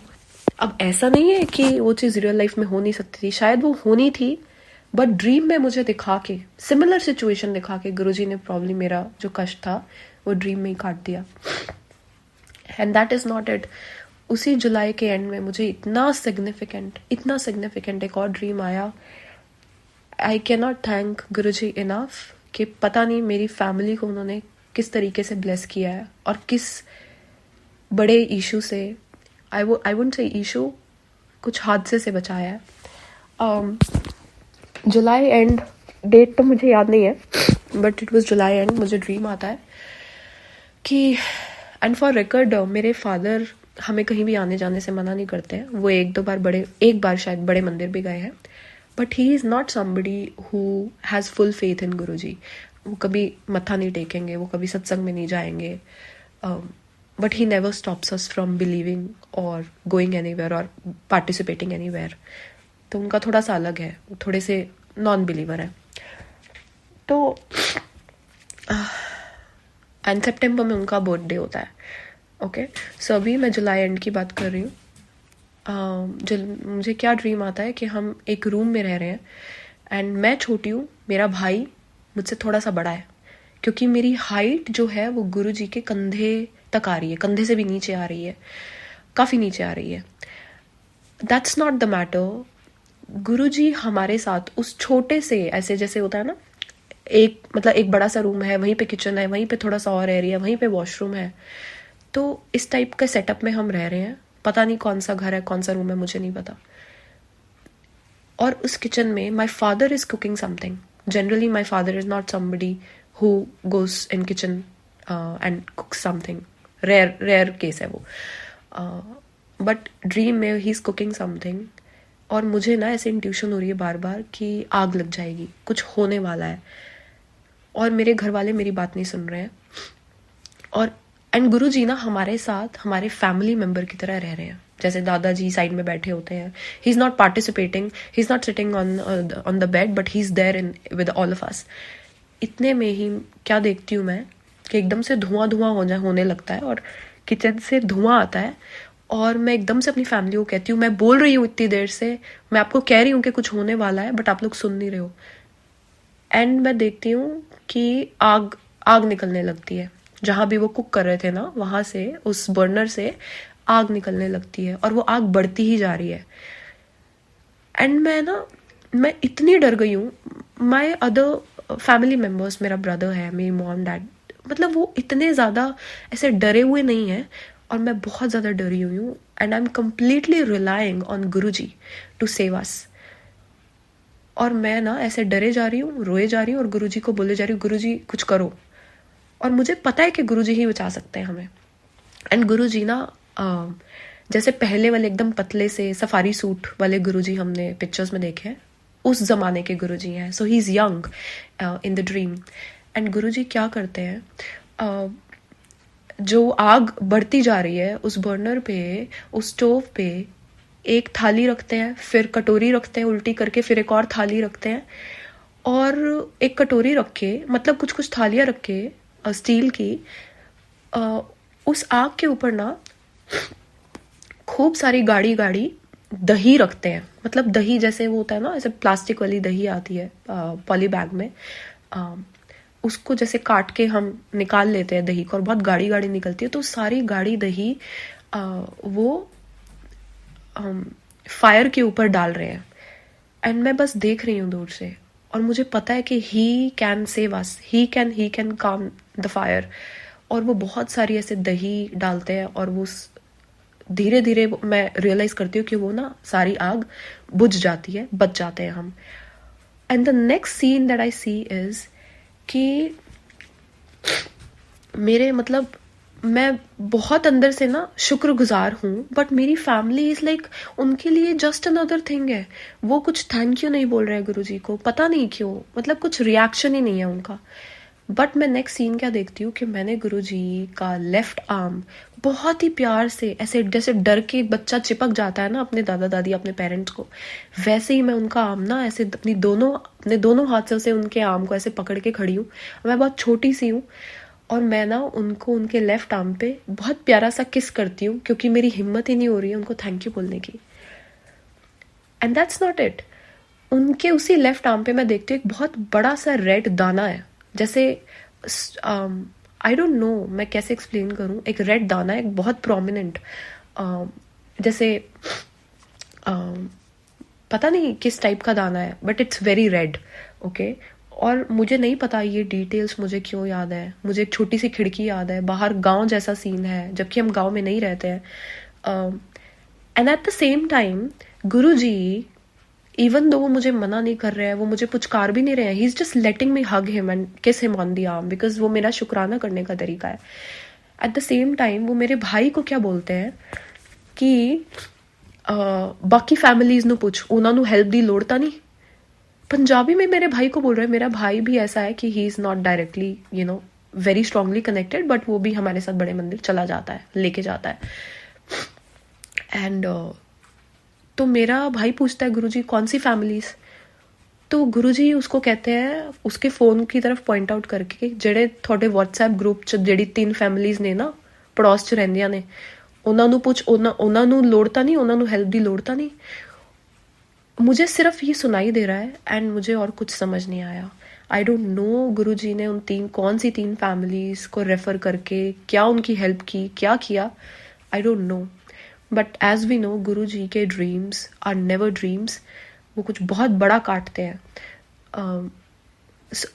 अब ऐसा नहीं है कि वो चीज़ रियल लाइफ में हो नहीं सकती थी, शायद वो होनी थी, बट ड्रीम में मुझे दिखा के, सिमिलर सिचुएशन दिखा के गुरुजी ने प्रॉब्लम मेरा जो कष्ट था वो ड्रीम में ही काट दिया। And that is not it. उसी जुलाई के एंड में मुझे इतना सिग्निफिकेंट एक और ड्रीम आया। आई can not thank Guruji enough कि पता नहीं मेरी फैमिली को उन्होंने किस तरीके से ब्लेस किया है और किस बड़े इशू से, आई वुडंट से इशू, कुछ हादसे से बचाया है। जुलाई एंड, डेट तो मुझे याद नहीं है, but it was July and. मुझे ड्रीम आता है कि, एंड फॉर रिकॉर्ड, मेरे फादर हमें कहीं भी आने जाने से मना नहीं करते हैं। वो एक बार शायद बड़े मंदिर भी गए हैं, but he is not somebody who has full faith in Guruji. वो कभी मत्था नहीं टेकेंगे, वो कभी सत्संग में नहीं जाएंगे, but he never stops us from believing और गोइंग एनीवेयर और पार्टिसिपेटिंग एनीवेयर। तो उनका थोड़ा सा अलग है, थोड़े से नॉन बिलीवर है। तो एंड सितंबर में उनका बर्थडे होता है। ओके, सो अभी मैं जुलाई एंड की बात कर रही हूँ। मुझे क्या ड्रीम आता है कि हम एक रूम में रह रहे हैं, एंड मैं छोटी हूँ, मेरा भाई मुझसे थोड़ा सा बड़ा है, क्योंकि मेरी हाइट जो है वो गुरुजी के कंधे तक आ रही है, कंधे से भी नीचे आ रही है, काफ़ी नीचे आ रही है। That's not the matter. Guruji हमारे साथ उस छोटे से, ऐसे जैसे होता है ना, एक बड़ा सा रूम है, वहीं पे किचन है, वहीं पे थोड़ा सा और एरिया, वहीं पे वॉशरूम है। तो इस टाइप के सेटअप में हम रह रहे हैं। पता नहीं कौन सा घर है, कौन सा रूम है, मुझे नहीं पता। और उस किचन में my father is cooking something. Generally my father is not somebody who goes in kitchen and cook something. Rare case है वो। बट ड्रीम में ही इज कुकिंग समथिंग, और मुझे ना ऐसे इंट्यूशन हो रही है बार बार कि आग लग जाएगी, कुछ होने वाला है। और मेरे घर वाले मेरी बात नहीं सुन रहे हैं। और एंड गुरुजी ना हमारे साथ हमारे फैमिली मेम्बर की तरह रह रहे हैं, जैसे दादाजी साइड में बैठे होते हैं। He is not participating, he is not sitting on the bed, but he is there in with all of us. इतने में ही क्या देखती हूँ मैं कि एकदम से धुआं होने लगता है, और किचन से धुआं आता है, और मैं एकदम से अपनी फैमिली को कहती हूँ, मैं बोल रही हूँ इतनी देर से, मैं आपको कह रही हूँ कि कुछ होने वाला है, बट आप लोग सुन नहीं रहे हो। एंड मैं देखती हूँ कि आग निकलने लगती है। जहाँ भी वो कुक कर रहे थे ना, वहाँ से, उस बर्नर से आग निकलने लगती है, और वो आग बढ़ती ही जा रही है। एंड मैं इतनी डर गई हूँ। माई अदर फैमिली मेम्बर्स, मेरा ब्रदर है, मेरी मॉम डैड, मतलब वो इतने ज़्यादा ऐसे डरे हुए नहीं हैं, और मैं बहुत ज़्यादा डरी हुई हूँ। And I am completely relying on Guruji to save us. और मैं ना ऐसे डरे जा रही हूँ, रोए जा रही हूँ, और गुरुजी को बोले जा रही हूँ, गुरुजी कुछ करो। और मुझे पता है कि गुरुजी ही बचा सकते हैं हमें। एंड गुरुजी ना जैसे पहले वाले एकदम पतले से सफारी सूट वाले गुरुजी हमने पिक्चर्स में देखे हैं, उस जमाने के गुरुजी हैं। So he is young in the dream. And Guruji क्या करते हैं, जो आग बढ़ती जा रही है उस बर्नर पे, उस स्टोव पे, एक थाली रखते हैं, फिर कटोरी रखते हैं उल्टी करके, फिर एक और थाली रखते हैं, और एक कटोरी रख के, मतलब कुछ कुछ थालियाँ रख के स्टील की, उस आग के ऊपर ना खूब सारी गाड़ी दही रखते हैं। मतलब दही जैसे वो होता है ना, ऐसे प्लास्टिक वाली दही आती है पॉली बैग में, उसको जैसे काट के हम निकाल लेते हैं दही को, और बहुत गाड़ी निकलती है। तो सारी गाड़ी दही वो फायर के ऊपर डाल रहे हैं। एंड मैं बस देख रही हूँ दूर से, और मुझे पता है कि he can save us, he can काम द फायर। और वो बहुत सारी ऐसे दही डालते हैं, और वो धीरे धीरे मैं रियलाइज करती हूँ कि वो ना सारी आग बुझ जाती है, बच जाते हैं हम। And the next scene that I see is कि मेरे मतलब मैं बहुत अंदर से ना शुक्रगुजार हूँ, बट मेरी फैमिली इज लाइक उनके लिए जस्ट अनदर थिंग है। वो कुछ थैंक यू नहीं बोल रहे हैं गुरुजी को, पता नहीं क्यों, मतलब कुछ रिएक्शन ही नहीं है उनका। बट मैं नेक्स्ट सीन क्या देखती हूँ कि मैंने गुरुजी का लेफ्ट आर्म बहुत ही प्यार से, ऐसे जैसे डर के एक बच्चा चिपक जाता है ना अपने दादा दादी अपने पेरेंट्स को, वैसे ही मैं उनका आर्म ना ऐसे अपने दोनों हाथों से उनके आर्म को ऐसे पकड़ के खड़ी हूँ। मैं बहुत छोटी सी हूँ और मैं ना उनको उनके लेफ्ट आर्म पे बहुत प्यारा सा किस करती हूँ, क्योंकि मेरी हिम्मत ही नहीं हो रही है उनको थैंक यू बोलने की। एंड दैट्स नॉट इट, उनके उसी लेफ्ट आर्म पे मैं देखती हूँ एक बहुत बड़ा सा रेड दाना है, जैसे आई डोंट नो मैं कैसे एक्सप्लेन करूँ, एक रेड दाना है, एक बहुत प्रोमिनेंट, जैसे पता नहीं किस टाइप का दाना है, but it's very red. Okay, और मुझे नहीं पता ये डिटेल्स मुझे क्यों याद है। मुझे एक छोटी सी खिड़की याद है, बाहर गांव जैसा सीन है, जबकि हम गांव में नहीं रहते हैं। And at the same time Guruji, even though वो मुझे मना नहीं कर रहे हैं, वो मुझे पुचकार भी नहीं रहे हैं, he is just letting me hug him and kiss him on the arm, because वो मेरा शुक्राना करने का तरीका है। एट द सेम टाइम वो मेरे भाई को क्या बोलते हैं कि बाकी फैमिलीज ਨੂੰ ਪੁੱਛ, ਉਹਨਾਂ ਨੂੰ हेल्प ਦੀ ਲੋੜ ਤਾਂ नहीं। पंजाबी में मेरे भाई को बोल रहे हैं। मेरा भाई भी ऐसा है कि ही is not directly very strongly connected, but वो भी हमारे साथ बड़े मंदिर चला जाता है, लेके जाता है। एंड तो मेरा भाई पूछता है गुरुजी कौन सी फैमिलीज, तो गुरुजी उसको कहते हैं उसके फोन की तरफ पॉइंट आउट करके, ਜਿਹੜੇ ਤੁਹਾਡੇ WhatsApp ग्रुप ਚ ਜਿਹੜੀ 3 फैमिलीज ने ना पड़ोस ਚ ਰਹਿੰਦੀਆਂ ਨੇ, ਉਹਨਾਂ ਨੂੰ ਪੁੱਛ, ਉਹਨਾਂ ਨੂੰ ਲੋੜ ਤਾਂ ਨਹੀਂ, ਉਹਨਾਂ ਨੂੰ हेल्प ਦੀ ਲੋੜ ਤਾਂ नहीं। मुझे सिर्फ ये सुनाई दे रहा है एंड मुझे और कुछ समझ नहीं आया। आई डोंट नो गुरुजी ने कौन सी 3 फैमिलीज को रेफर करके क्या उनकी हेल्प की, क्या किया, I don't know. But as we know Guruji के ड्रीम्स आर नेवर ड्रीम्स, वो कुछ बहुत बड़ा काटते हैं।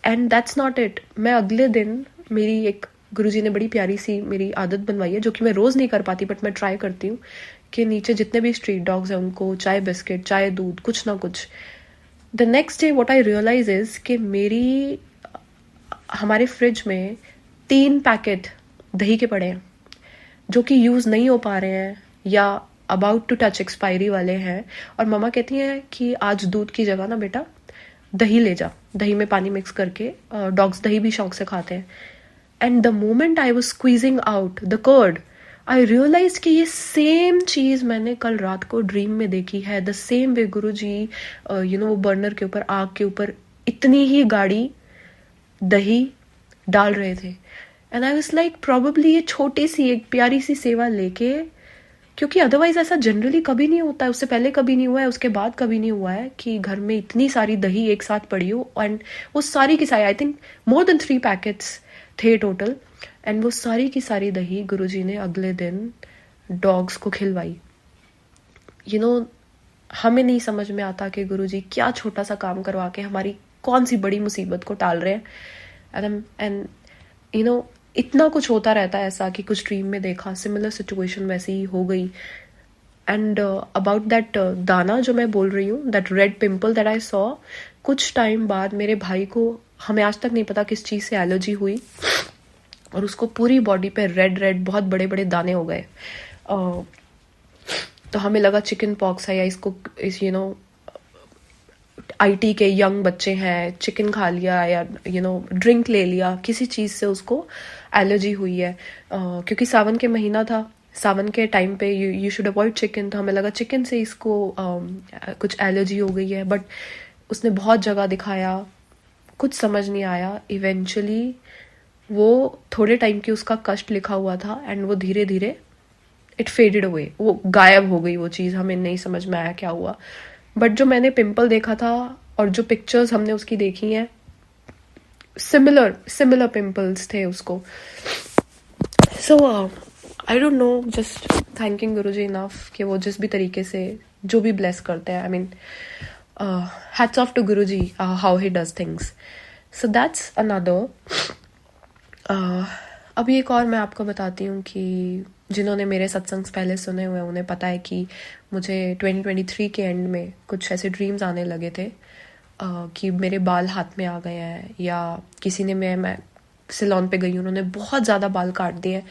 And that's not it. मैं अगले दिन, मेरी एक गुरुजी ने बड़ी प्यारी सी मेरी आदत बनवाई है, जो कि मैं रोज़ नहीं कर पाती बट मैं ट्राई करती हूँ, कि नीचे जितने भी स्ट्रीट डॉग्स हैं उनको चाय बिस्किट, चाय दूध, कुछ ना कुछ। The next day what I realize is कि हमारे फ्रिज में 3 पैकेट दही के पड़े हैं, जो कि यूज़ नहीं हो पा रहे हैं या अबाउट टू टच एक्सपायरी वाले हैं। और मम्मा कहती हैं कि आज दूध की जगह ना बेटा दही ले जा, दही में पानी मिक्स करके, डॉग्स दही भी शौक से खाते हैं। And the moment I was squeezing out the curd, I realise कि ये सेम चीज़ मैंने कल रात को ड्रीम में देखी है। द सेम वे गुरुजी वो बर्नर के ऊपर, आग के ऊपर इतनी ही गाढ़ी दही डाल रहे थे। And I was like probably ये छोटी सी एक प्यारी सी सेवा लेके, क्योंकि अदरवाइज ऐसा जनरली कभी नहीं होता है, उससे पहले कभी नहीं हुआ है, उसके बाद कभी नहीं हुआ है कि घर में इतनी सारी दही एक साथ पड़ी हो। एंड वो सारी की सारी, I think more than 3 packets थे टोटल, एंड वो सारी की सारी दही गुरुजी ने अगले दिन डॉग्स को खिलवाई। हमें नहीं समझ में आता कि गुरुजी क्या छोटा सा काम करवा के हमारी कौन सी बड़ी मुसीबत को टाल रहे हैं। एंड इतना कुछ होता रहता है ऐसा कि कुछ ड्रीम में देखा, सिमिलर सिचुएशन वैसे ही हो गई। एंड अबाउट दैट दाना जो मैं बोल रही हूँ, that red pimple that I saw, कुछ टाइम बाद मेरे भाई को, हमें आज तक नहीं पता किस चीज़ से एलर्जी हुई, और उसको पूरी बॉडी पे रेड रेड बहुत बड़े बड़े दाने हो गए। तो हमें लगा चिकन पॉक्स है, या इसको IT के यंग बच्चे हैं, चिकन खा लिया या ड्रिंक ले लिया, किसी चीज़ से उसको एलर्जी हुई है। क्योंकि सावन के महीना था, सावन के टाइम पे यू शुड अवॉइड चिकन, तो हमें लगा चिकन से इसको कुछ एलर्जी हो गई है। बट उसने बहुत जगह दिखाया, कुछ समझ नहीं आया। इवेंचुअली वो थोड़े टाइम की उसका कष्ट लिखा हुआ था, एंड वो धीरे धीरे इट फेडेड अवे, वो गायब हो गई वो चीज़, हमें नहीं समझ में आया क्या हुआ। बट जो मैंने पिंपल देखा था और जो पिक्चर्स हमने उसकी देखी हैं, सिमिलर पिंपल्स थे उसको। So I don't know, just thanking Guruji enough कि वो जिस भी तरीके से जो भी ब्लेस करते हैं, I mean hats off to Guruji how he does things. So that's another. अभी एक और मैं आपको बताती हूँ कि जिन्होंने मेरे सत्संग पहले सुने हुए हैं उन्हें पता है कि मुझे 2023 के एंड में कुछ ऐसे ड्रीम्स आने लगे थे, कि मेरे बाल हाथ में आ गए हैं, या किसी ने मैं सैलून पे गई, उन्होंने बहुत ज़्यादा बाल काट दिए हैं.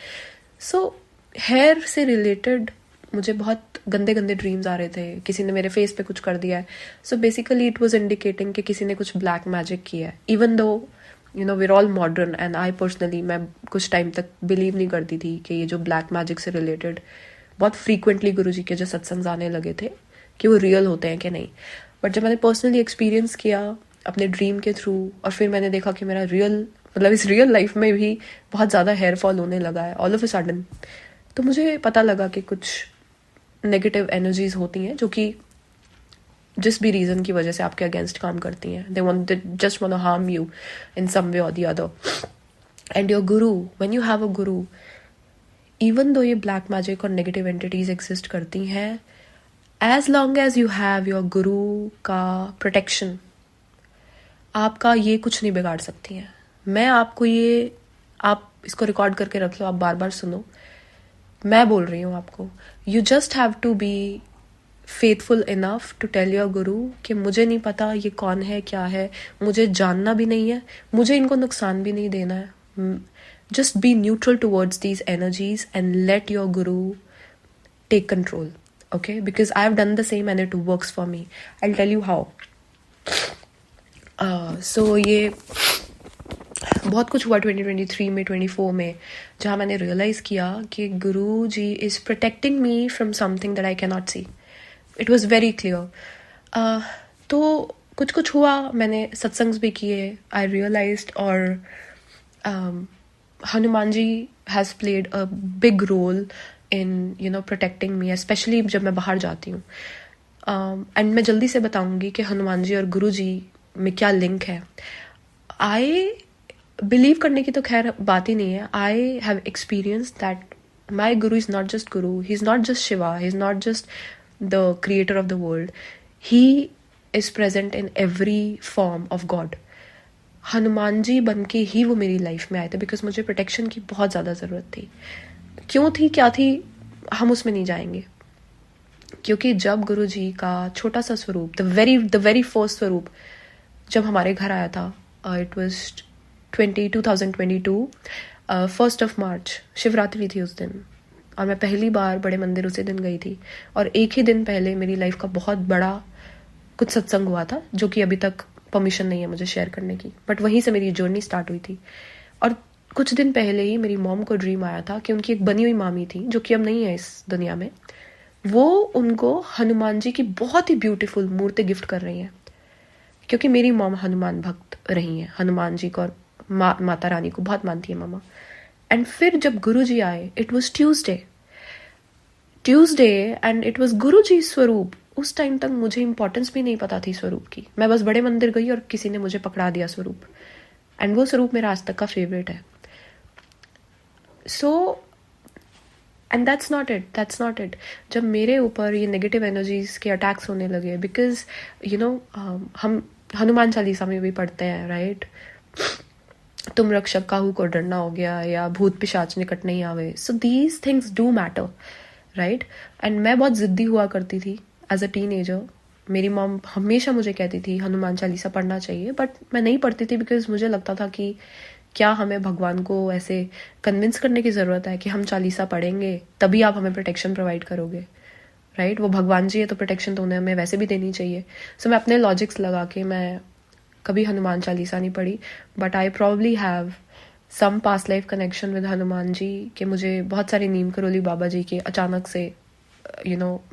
सो हेयर से रिलेटेड मुझे बहुत गंदे गंदे ड्रीम्स आ रहे थे. किसी ने मेरे फेस पे कुछ कर दिया है. So basically it was indicating कि किसी ने कुछ ब्लैक मैजिक किया है. इवन दो वीर all modern, and I personally, मैं कुछ टाइम तक बिलीव नहीं करती थी कि ये जो ब्लैक मैजिक से रिलेटेड बहुत फ्रीक्वेंटली गुरुजी के जो सत्संग आने लगे थे कि वो रियल होते हैं कि नहीं. बट जब मैंने पर्सनली एक्सपीरियंस किया अपने ड्रीम के थ्रू, और फिर मैंने देखा कि मेरा इस रियल लाइफ में भी बहुत ज़्यादा हेयर फॉल होने लगा है ऑल ऑफ अ सडन, तो मुझे पता लगा कि कुछ नेगेटिव एनर्जीज होती हैं जो कि जिस भी रीज़न की वजह से आपके अगेंस्ट काम करती हैं. They just want to harm you in some way or the other. And your guru, when you have a guru, even though ये ब्लैक मैजिक और नेगेटिव एंटिटीज एग्जिस्ट करती हैं, as long as you have your guru का protection, आपका ये कुछ नहीं बिगाड़ सकती हैं. मैं आपको आप इसको रिकॉर्ड करके रख लो, आप बार बार सुनो. मैं बोल रही हूँ आपको, you just have to be faithful enough to tell your guru कि मुझे नहीं पता ये कौन है, क्या है, मुझे जानना भी नहीं है, मुझे इनको नुकसान भी नहीं देना है. Just be neutral towards these energies and let your guru take control. Okay, because I have done the same and it works for me. I'll tell you how. So ये बहुत कुछ हुआ 2023 में, 24 में, जहाँ मैंने रियलाइज़ किया कि Guru ji is protecting me from something that I can not see. It was very clear. तो कुछ हुआ, मैंने सत्संग्स भी किए, आई रियलाइज्ड, और Hanuman ji has played a big role in protecting me, especially जब मैं बाहर जाती हूँ. एंड मैं जल्दी से बताऊंगी कि हनुमान जी और गुरु जी में क्या लिंक है. आई बिलीव करने की तो खैर बात ही नहीं है. I have experience that my guru is not just guru, he is not just Shiva, he is not just the creator of the world, he is present in every form of God. Hanuman ji बन के ही वो मेरी लाइफ में आए थे, बिकॉज मुझे protection की बहुत ज़्यादा ज़रूरत थी. क्यों थी, क्या थी, हम उसमें नहीं जाएंगे. क्योंकि जब गुरु जी का छोटा सा स्वरूप, द वेरी फर्स्ट स्वरूप जब हमारे घर आया था, it was 2022, 1st of March, Shivratri थी उस दिन, और मैं पहली बार बड़े मंदिर उसी दिन गई थी. और एक ही दिन पहले मेरी लाइफ का बहुत बड़ा कुछ सत्संग हुआ था, जो कि अभी तक परमिशन नहीं है मुझे शेयर करने की, बट वहीं से मेरी जर्नी स्टार्ट हुई थी. और कुछ दिन पहले ही मेरी मॉम को ड्रीम आया था कि उनकी एक बनी हुई मामी थी, जो कि अब नहीं है इस दुनिया में, वो उनको हनुमान जी की बहुत ही ब्यूटीफुल मूर्ति गिफ्ट कर रही हैं. क्योंकि मेरी मॉम हनुमान भक्त रही हैं, हनुमान जी को और माता रानी को बहुत मानती है मामा. एंड फिर जब गुरु जी आए, it was Tuesday and it was गुरु जी स्वरूप. उस टाइम तक मुझे इंपॉर्टेंस भी नहीं पता थी स्वरूप की. मैं बस बड़े मंदिर गई और किसी ने मुझे पकड़ा दिया स्वरूप, एंड वो स्वरूप मेरा आज तक का फेवरेट है. So and that's not it. जब मेरे ऊपर ये नेगेटिव एनर्जीज के अटैक्स होने लगे, बिकॉज हम हनुमान चालीसा में भी पढ़ते हैं, राइट, तुम रक्षक काहू को डरना हो गया, या भूत पिशाच निकट नहीं आवे. So these things do matter, right. And मैं बहुत जिद्दी हुआ करती थी एज अ टीनेजर. मेरी मॉम हमेशा मुझे कहती थी हनुमान चालीसा पढ़ना चाहिए, बट मैं नहीं पढ़ती थी, बिकॉज मुझे लगता था कि क्या हमें भगवान को ऐसे कन्विंस करने की ज़रूरत है कि हम चालीसा पढ़ेंगे तभी आप हमें प्रोटेक्शन प्रोवाइड करोगे, राइट. वो भगवान जी है तो प्रोटेक्शन तो उन्हें हमें वैसे भी देनी चाहिए. सो मैं अपने लॉजिक्स लगा के मैं कभी हनुमान चालीसा नहीं पढ़ी, but I probably have some past life connection with Hanuman ji, कि मुझे बहुत सारे नीम करोली बाबा जी के अचानक से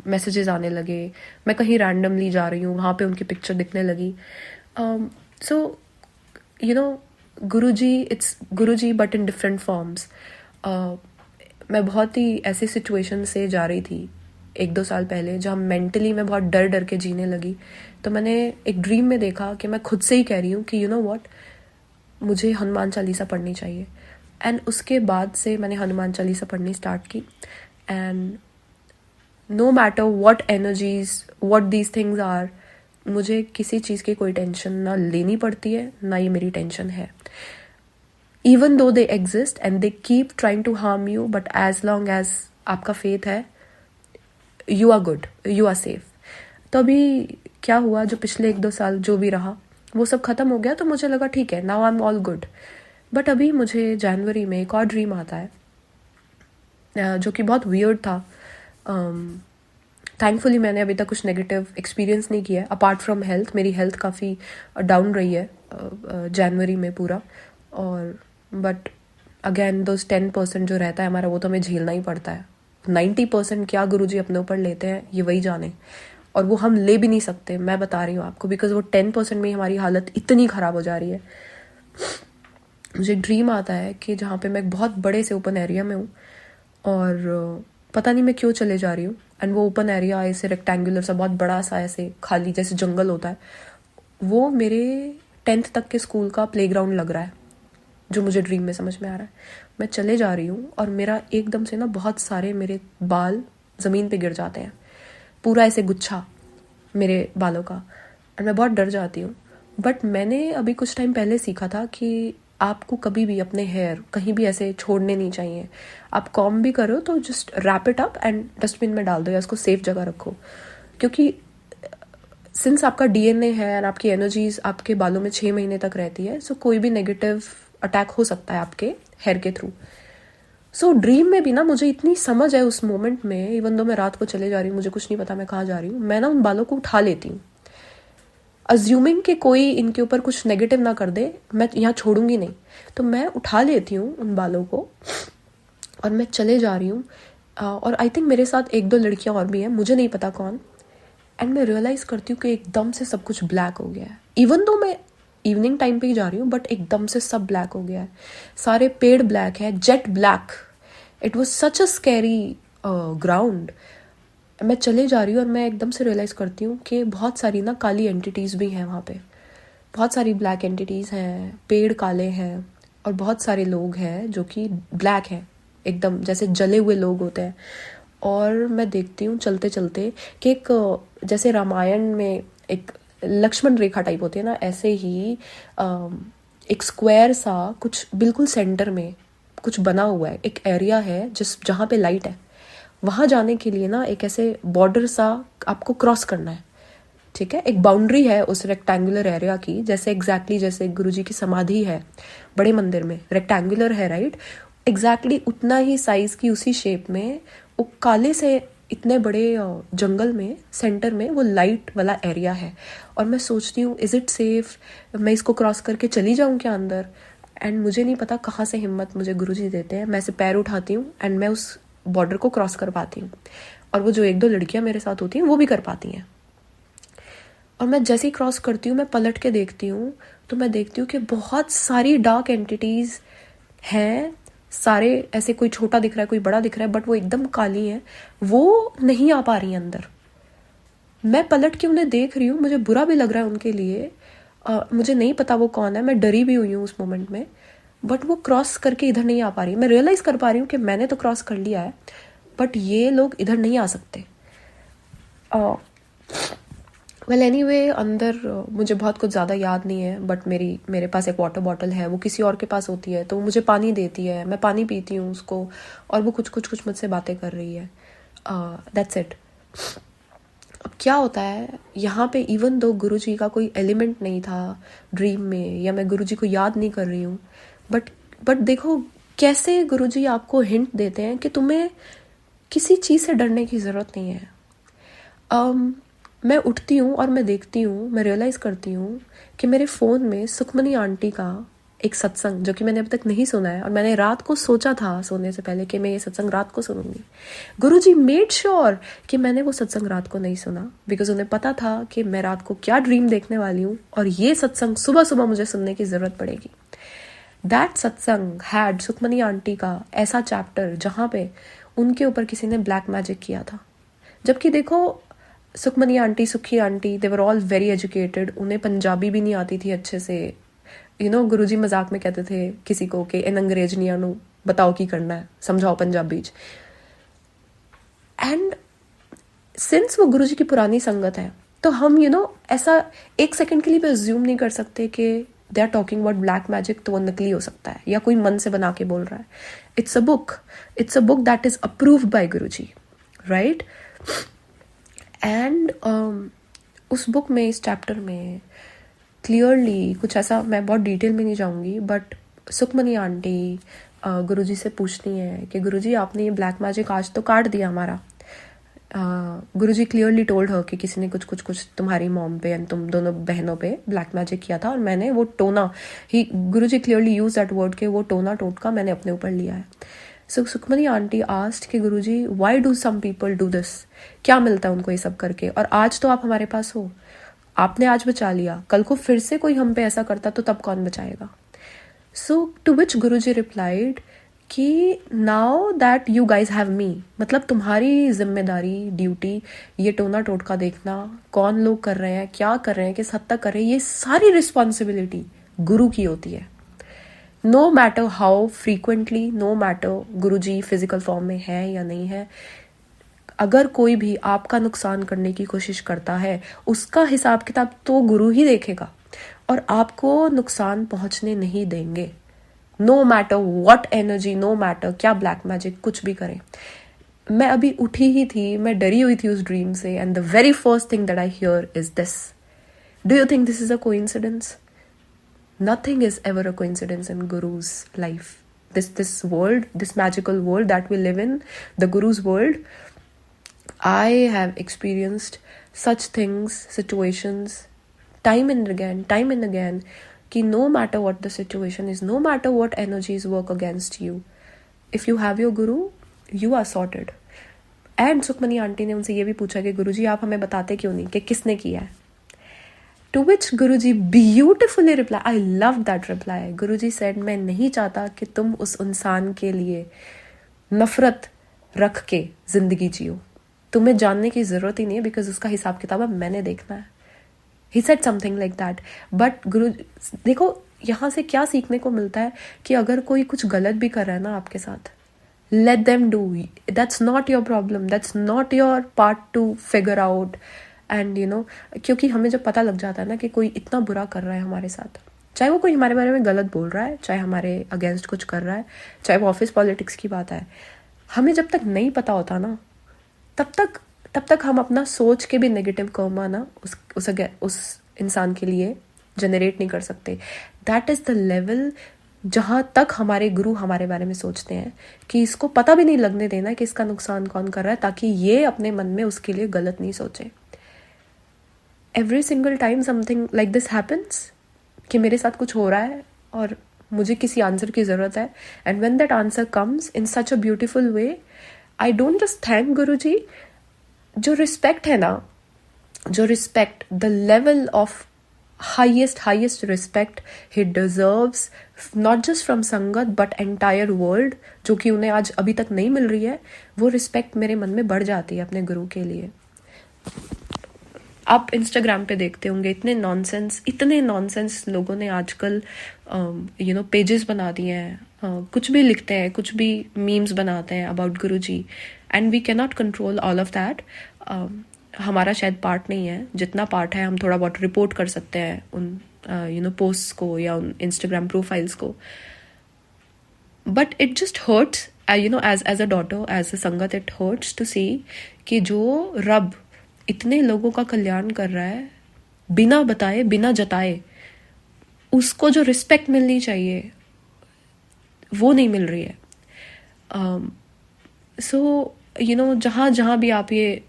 मैसेजेस आने लगे. मैं कहीं रैंडमली जा रही हूँ, वहाँ पे उनकी पिक्चर दिखने लगी. So Guruji, it's Guruji but in different forms. मैं बहुत ही ऐसी सिचुएशन से जा रही थी 1-2 साल पहले, जहाँ मेंटली मैं बहुत डर के जीने लगी. तो मैंने एक ड्रीम में देखा कि मैं खुद से ही कह रही हूँ कि व्हाट, मुझे हनुमान चालीसा पढ़नी चाहिए. एंड उसके बाद से मैंने हनुमान चालीसा पढ़नी स्टार्ट की. And no matter what energies, what these things are, मुझे किसी चीज़ की कोई टेंशन ना लेनी पड़ती है, ना ये मेरी टेंशन है. Even though they exist and they keep trying to harm you, but as long as आपका फेथ है, you are good, you are safe. तो अभी क्या हुआ, जो पिछले 1-2 साल जो भी रहा वो सब ख़त्म हो गया, तो मुझे लगा ठीक है, now I am all good. But अभी मुझे जनवरी में एक और ड्रीम आता है जो कि बहुत वियर्ड था। थैंकफुली मैंने अभी तक कुछ नेगेटिव एक्सपीरियंस नहीं किया है अपार्ट फ्रॉम हेल्थ। मेरी हेल्थ काफ़ी डाउन रही है जनवरी में पूरा, और बट अगेन दोज 10% जो रहता है हमारा, वो तो हमें झेलना ही पड़ता है। 90% क्या गुरुजी अपने ऊपर लेते हैं ये वही जाने, और वो हम ले भी नहीं सकते, मैं बता रही हूँ आपको, बिकॉज वो 10% में ही हमारी हालत इतनी ख़राब हो जा रही है। मुझे ड्रीम आता है कि जहाँ पे मैं एक बहुत बड़े से ओपन एरिया में हूँ, और पता नहीं मैं क्यों चले जा रही हूँ, एंड वो ओपन एरिया ऐसे रेक्टेंगुलर सा बहुत बड़ा सा ऐसे खाली जैसे जंगल होता है, वो मेरे 10th तक के स्कूल का प्लेग्राउंड लग रहा है, जो मुझे ड्रीम में समझ में आ रहा है। मैं चले जा रही हूँ और मेरा एकदम से ना बहुत सारे मेरे बाल ज़मीन पे गिर जाते हैं, पूरा ऐसे गुच्छा मेरे बालों का, और मैं बहुत डर जाती हूँ। बट मैंने अभी कुछ टाइम पहले सीखा था कि आपको कभी भी अपने हेयर कहीं भी ऐसे छोड़ने नहीं चाहिए। आप कॉम्ब भी करो तो just wrap it up and dustbin में डाल दो, या उसको सेफ जगह रखो, क्योंकि सिंस आपका डीएनए है और आपकी एनर्जीज आपके बालों में 6 महीने तक रहती है, सो कोई भी नेगेटिव अटैक हो सकता है आपके हेयर के थ्रू। सो ड्रीम में भी ना मुझे इतनी समझ है उस मोमेंट में, इवन दो मैं रात को चले जा रही हूँ, मुझे कुछ नहीं पता मैं कहाँ जा रही हूँ, मैं ना उन बालों को उठा लेती हूँ, अज्यूमिंग कि कोई इनके ऊपर कुछ नेगेटिव ना कर दे, मैं यहाँ छोड़ूंगी नहीं, तो मैं उठा लेती हूँ उन बालों को और मैं चले जा रही हूँ। और आई थिंक मेरे साथ 1-2 लड़कियाँ और भी हैं, मुझे नहीं पता कौन, एंड मैं रियलाइज़ करती हूँ कि एकदम से सब कुछ ब्लैक हो गया है। इवन दो मैं इवनिंग टाइम पे ही जा रही हूँ, बट एकदम से सब ब्लैक हो गया है, सारे पेड़ ब्लैक है, jet black. It was such a scary ground. मैं चले जा रही हूँ और मैं एकदम से रियलाइज़ करती हूँ कि बहुत सारी ना काली एंटिटीज़ भी हैं वहाँ पे, बहुत सारी ब्लैक एंटिटीज़ हैं, पेड़ काले हैं, और बहुत सारे लोग हैं जो कि ब्लैक हैं, एकदम जैसे जले हुए लोग होते हैं। और मैं देखती हूँ चलते चलते कि एक जैसे रामायण में एक लक्ष्मण रेखा टाइप होती है ना, ऐसे ही एक स्क्वायर सा कुछ बिल्कुल सेंटर में कुछ बना हुआ है, एक एरिया है जहाँ पे लाइट है। वहाँ जाने के लिए ना एक ऐसे बॉर्डर सा आपको क्रॉस करना है, ठीक है, एक बाउंड्री है उस रेक्टेंगुलर एरिया की, जैसे एग्जैक्टली जैसे गुरुजी की समाधि है बड़े मंदिर में, रेक्टेंगुलर है, राइट, एग्जैक्टली उतना ही साइज की उसी शेप में वो काले से इतने बड़े जंगल में सेंटर में वो लाइट वाला एरिया है। और मैं सोचती हूँ इज़ इट सेफ, मैं इसको क्रॉस करके चली जाऊँ क्या अंदर, एंड मुझे नहीं पता कहाँ से हिम्मत मुझे गुरुजी देते हैं, मैं से पैर उठाती हूँ एंड मैं उस बॉर्डर को क्रॉस कर पाती हूँ, और वो जो 1-2 लड़कियाँ मेरे साथ होती हैं वो भी कर पाती हैं। और मैं जैसे ही क्रॉस करती हूँ मैं पलट के देखती हूँ तो मैं देखती हूँ कि बहुत सारी डार्क एंटिटीज़ हैं, सारे ऐसे, कोई छोटा दिख रहा है कोई बड़ा दिख रहा है, बट वो एकदम काली हैं, वो नहीं आ पा रही हैं अंदर। मैं पलट के उन्हें देख रही हूँ, मुझे बुरा भी लग रहा है उनके लिए, मुझे नहीं पता वो कौन है, मैं डरी भी हुई हूँ उस मोमेंट में, बट वो क्रॉस करके इधर नहीं आ पा रही। मैं रियलाइज़ कर पा रही हूँ कि मैंने तो क्रॉस कर लिया है, बट ये लोग इधर नहीं आ सकते। वेल एनीवे, अंदर मुझे बहुत कुछ ज़्यादा याद नहीं है, बट मेरे पास एक वाटर बॉटल है, वो किसी और के पास होती है, तो मुझे पानी देती है, मैं पानी पीती हूँ उसको, और वो कुछ मुझसे बातें कर रही है। That's it. अब क्या होता है यहाँ पे, इवन दो गुरुजी का कोई एलिमेंट नहीं था ड्रीम में, या मैं गुरुजी को याद नहीं कर रही हूँ, बट देखो कैसे गुरुजी आपको हिंट देते हैं कि तुम्हें किसी चीज़ से डरने की ज़रूरत नहीं है। मैं उठती हूँ और मैं देखती हूँ, मैं रियलाइज़ करती हूँ कि मेरे फ़ोन में सुखमनी आंटी का एक सत्संग, जो कि मैंने अभी तक नहीं सुना है, और मैंने रात को सोचा था सोने से पहले कि मैं ये सत्संग रात को सुनूंगी। गुरुजी मेड श्योर कि मैंने वो सत्संग रात को नहीं सुना, बिकॉज उन्हें पता था कि मैं रात को क्या ड्रीम देखने वाली हूँ, और ये सत्संग सुबह सुबह मुझे सुनने की ज़रूरत पड़ेगी। दैट सत्संग हैड सुखमनी आंटी का ऐसा चैप्टर जहाँ पे उनके ऊपर किसी ने ब्लैक मैजिक किया था। जबकि देखो सुखमनी आंटी, सुखी aunty, they were all very educated, उन्हें पंजाबी भी नहीं आती थी अच्छे से। गुरुजी मजाक में कहते थे किसी को कि इन अंग्रेजनिया नू बताओ की करना है, समझाओ पंजाबी। एंड सिंस वो गुरुजी की पुरानी संगत है, तो हम ऐसा एक सेकंड के लिए भी अज्यूम नहीं कर सकते कि they are talking about black magic, तो वो नकली हो सकता है या कोई मन से बना के बोल रहा है। It's a book that is approved by Guruji, right. And उस बुक में, इस चैप्टर में क्लियरली कुछ ऐसा, मैं बहुत डिटेल में नहीं जाऊंगी, बट सुखमनी आंटी गुरुजी से पूछती हैं कि गुरुजी आपने ये ब्लैक मैजिक आज तो काट दिया हमारा। गुरुजी क्लियरली टोल्ड हर कि किसी ने कुछ कुछ कुछ तुम्हारी मॉम पे एंड तुम दोनों बहनों पे ब्लैक मैजिक किया था, और मैंने वो टोना ही, गुरुजी क्लियरली यूज दैट वर्ड के वो टोना टोटका मैंने अपने ऊपर लिया है। सो सुखमनी आंटी आस्क्ड कि Guruji why do some people do this, क्या मिलता है उनको ये सब करके, और आज तो आप हमारे पास हो, आपने आज बचा लिया, कल को फिर से कोई हम पे ऐसा करता तो तब कौन बचाएगा। सो टू विच गुरुजी रिप्लाइड कि now that you guys have me, मतलब तुम्हारी जिम्मेदारी, ड्यूटी, ये टोना टोटका देखना, कौन लोग कर रहे हैं, क्या कर रहे हैं, किस हद तक कर रहे हैं, ये सारी रिस्पॉन्सिबिलिटी गुरु की होती है। No matter how frequently, no matter Guruji physical form में है या नहीं है, अगर कोई भी आपका नुकसान करने की कोशिश करता है, उसका हिसाब किताब तो गुरु ही देखेगा और आपको नुकसान पहुंचने नहीं देंगे। No matter what energy, no matter क्या ब्लैक मैजिक कुछ भी करे। मैं अभी उठी ही थी, मैं डरी हुई थी उस ड्रीम से, and the very first thing that I hear is this. Do you think this is a coincidence? Nothing is ever a coincidence in Guru's life. This world, this magical world that we live in, the Guru's world, I have experienced such things, situations, time and again, कि no matter what the situation is, no matter what energies work against you, if you have your Guru, you are sorted. And Sukhmani aunty ने उनसे ये भी पूछा कि गुरुजी आप हमें बताते क्यों नहीं कि किसने किया है। To which Guruji beautifully replied, I loved that reply. Guruji said, मैं नहीं चाहता कि तुम उस इंसान के लिए नफरत रख के जिंदगी जियो, तुम्हें जानने की जरूरत ही नहीं है, बिकॉज उसका हिसाब किताब अब मैंने देखना है। He said something like that. But गुरु, देखो यहाँ से क्या सीखने को मिलता है कि अगर कोई कुछ गलत भी कर रहा है ना आपके साथ, let them do. That's not your problem. That's not your part to figure out. And you no, क्योंकि हमें जब पता लग जाता है ना कि कोई इतना बुरा कर रहा है हमारे साथ, चाहे वो कोई हमारे बारे में गलत बोल रहा है, चाहे हमारे अगेंस्ट कुछ कर रहा है, चाहे वो ऑफिस पॉलिटिक्स की बात है, हमें जब तक नहीं पता होता ना, तब तक हम अपना सोच के भी नेगेटिव कर्मा ना उस इंसान के लिए जनरेट नहीं कर सकते। दैट इज द लेवल जहाँ तक हमारे गुरु हमारे बारे में सोचते हैं कि इसको पता भी नहीं लगने देना कि इसका नुकसान कौन कर रहा है, ताकि ये अपने मन में उसके लिए गलत नहीं सोचे। Every single time something like this happens, कि मेरे साथ कुछ हो रहा है और मुझे किसी आंसर की ज़रूरत है, and when that answer comes in such a beautiful way, I don't just thank Guruji. जो रिस्पेक्ट है ना, जो respect, the level of highest respect he deserves, not just from sangat but entire world, जो कि उन्हें आज अभी तक नहीं मिल रही है, वो रिस्पेक्ट मेरे मन में बढ़ जाती है अपने गुरु के लिए। आप इंस्टाग्राम पे देखते होंगे इतने नॉनसेंस लोगों ने आजकल पेजेस बना दिए हैं, कुछ भी लिखते हैं, कुछ भी मीम्स बनाते हैं about Guruji, and we can not control all of that. हमारा शायद पार्ट नहीं है, जितना पार्ट है हम थोड़ा बहुत रिपोर्ट कर सकते हैं उन पोस्ट्स को या उन इंस्टाग्राम प्रोफाइल्स को, but it just hurts as a daughter, as a sangat, it hertz to सी कि जो रब इतने लोगों का कल्याण कर रहा है बिना बताए, बिना जताए, उसको जो रिस्पेक्ट मिलनी चाहिए वो नहीं मिल रही है। सो जहाँ भी आप ये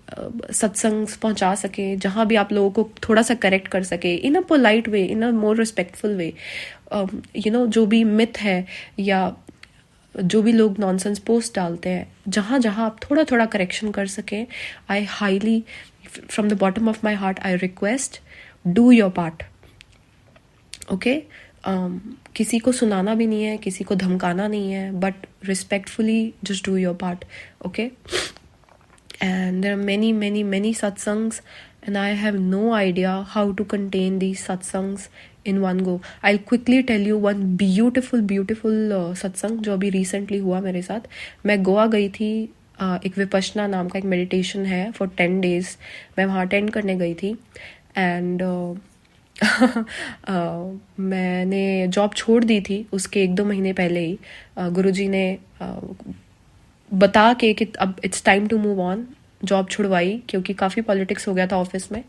सत्संग पहुंचा सके, जहाँ भी आप लोगों को थोड़ा सा करेक्ट कर सके इन a polite way, in a more respectful way, जो भी मिथ है या जो भी लोग नॉनसेंस पोस्ट डालते हैं, जहाँ आप थोड़ा करेक्शन कर सकें, I highly from the bottom of my heart I request, do your part, okay? किसी को सुनाना भी नहीं है, किसी को धमकाना नहीं है, but respectfully just do your part, okay? And there are many satsangs, and I have no idea how to contain these satsangs in one go. I'll quickly tell you one beautiful satsang जो अभी recently हुआ मेरे साथ। मैं गोवा गई थी, एक विपश्यना नाम का एक मेडिटेशन है फॉर 10 days, मैं वहाँ अटेंड करने गई थी, एंड मैंने जॉब छोड़ दी थी उसके 1-2 महीने पहले ही। गुरुजी ने बता के कि अब it's time to move on, job छुड़वाई क्योंकि काफ़ी पॉलिटिक्स हो गया था ऑफिस में,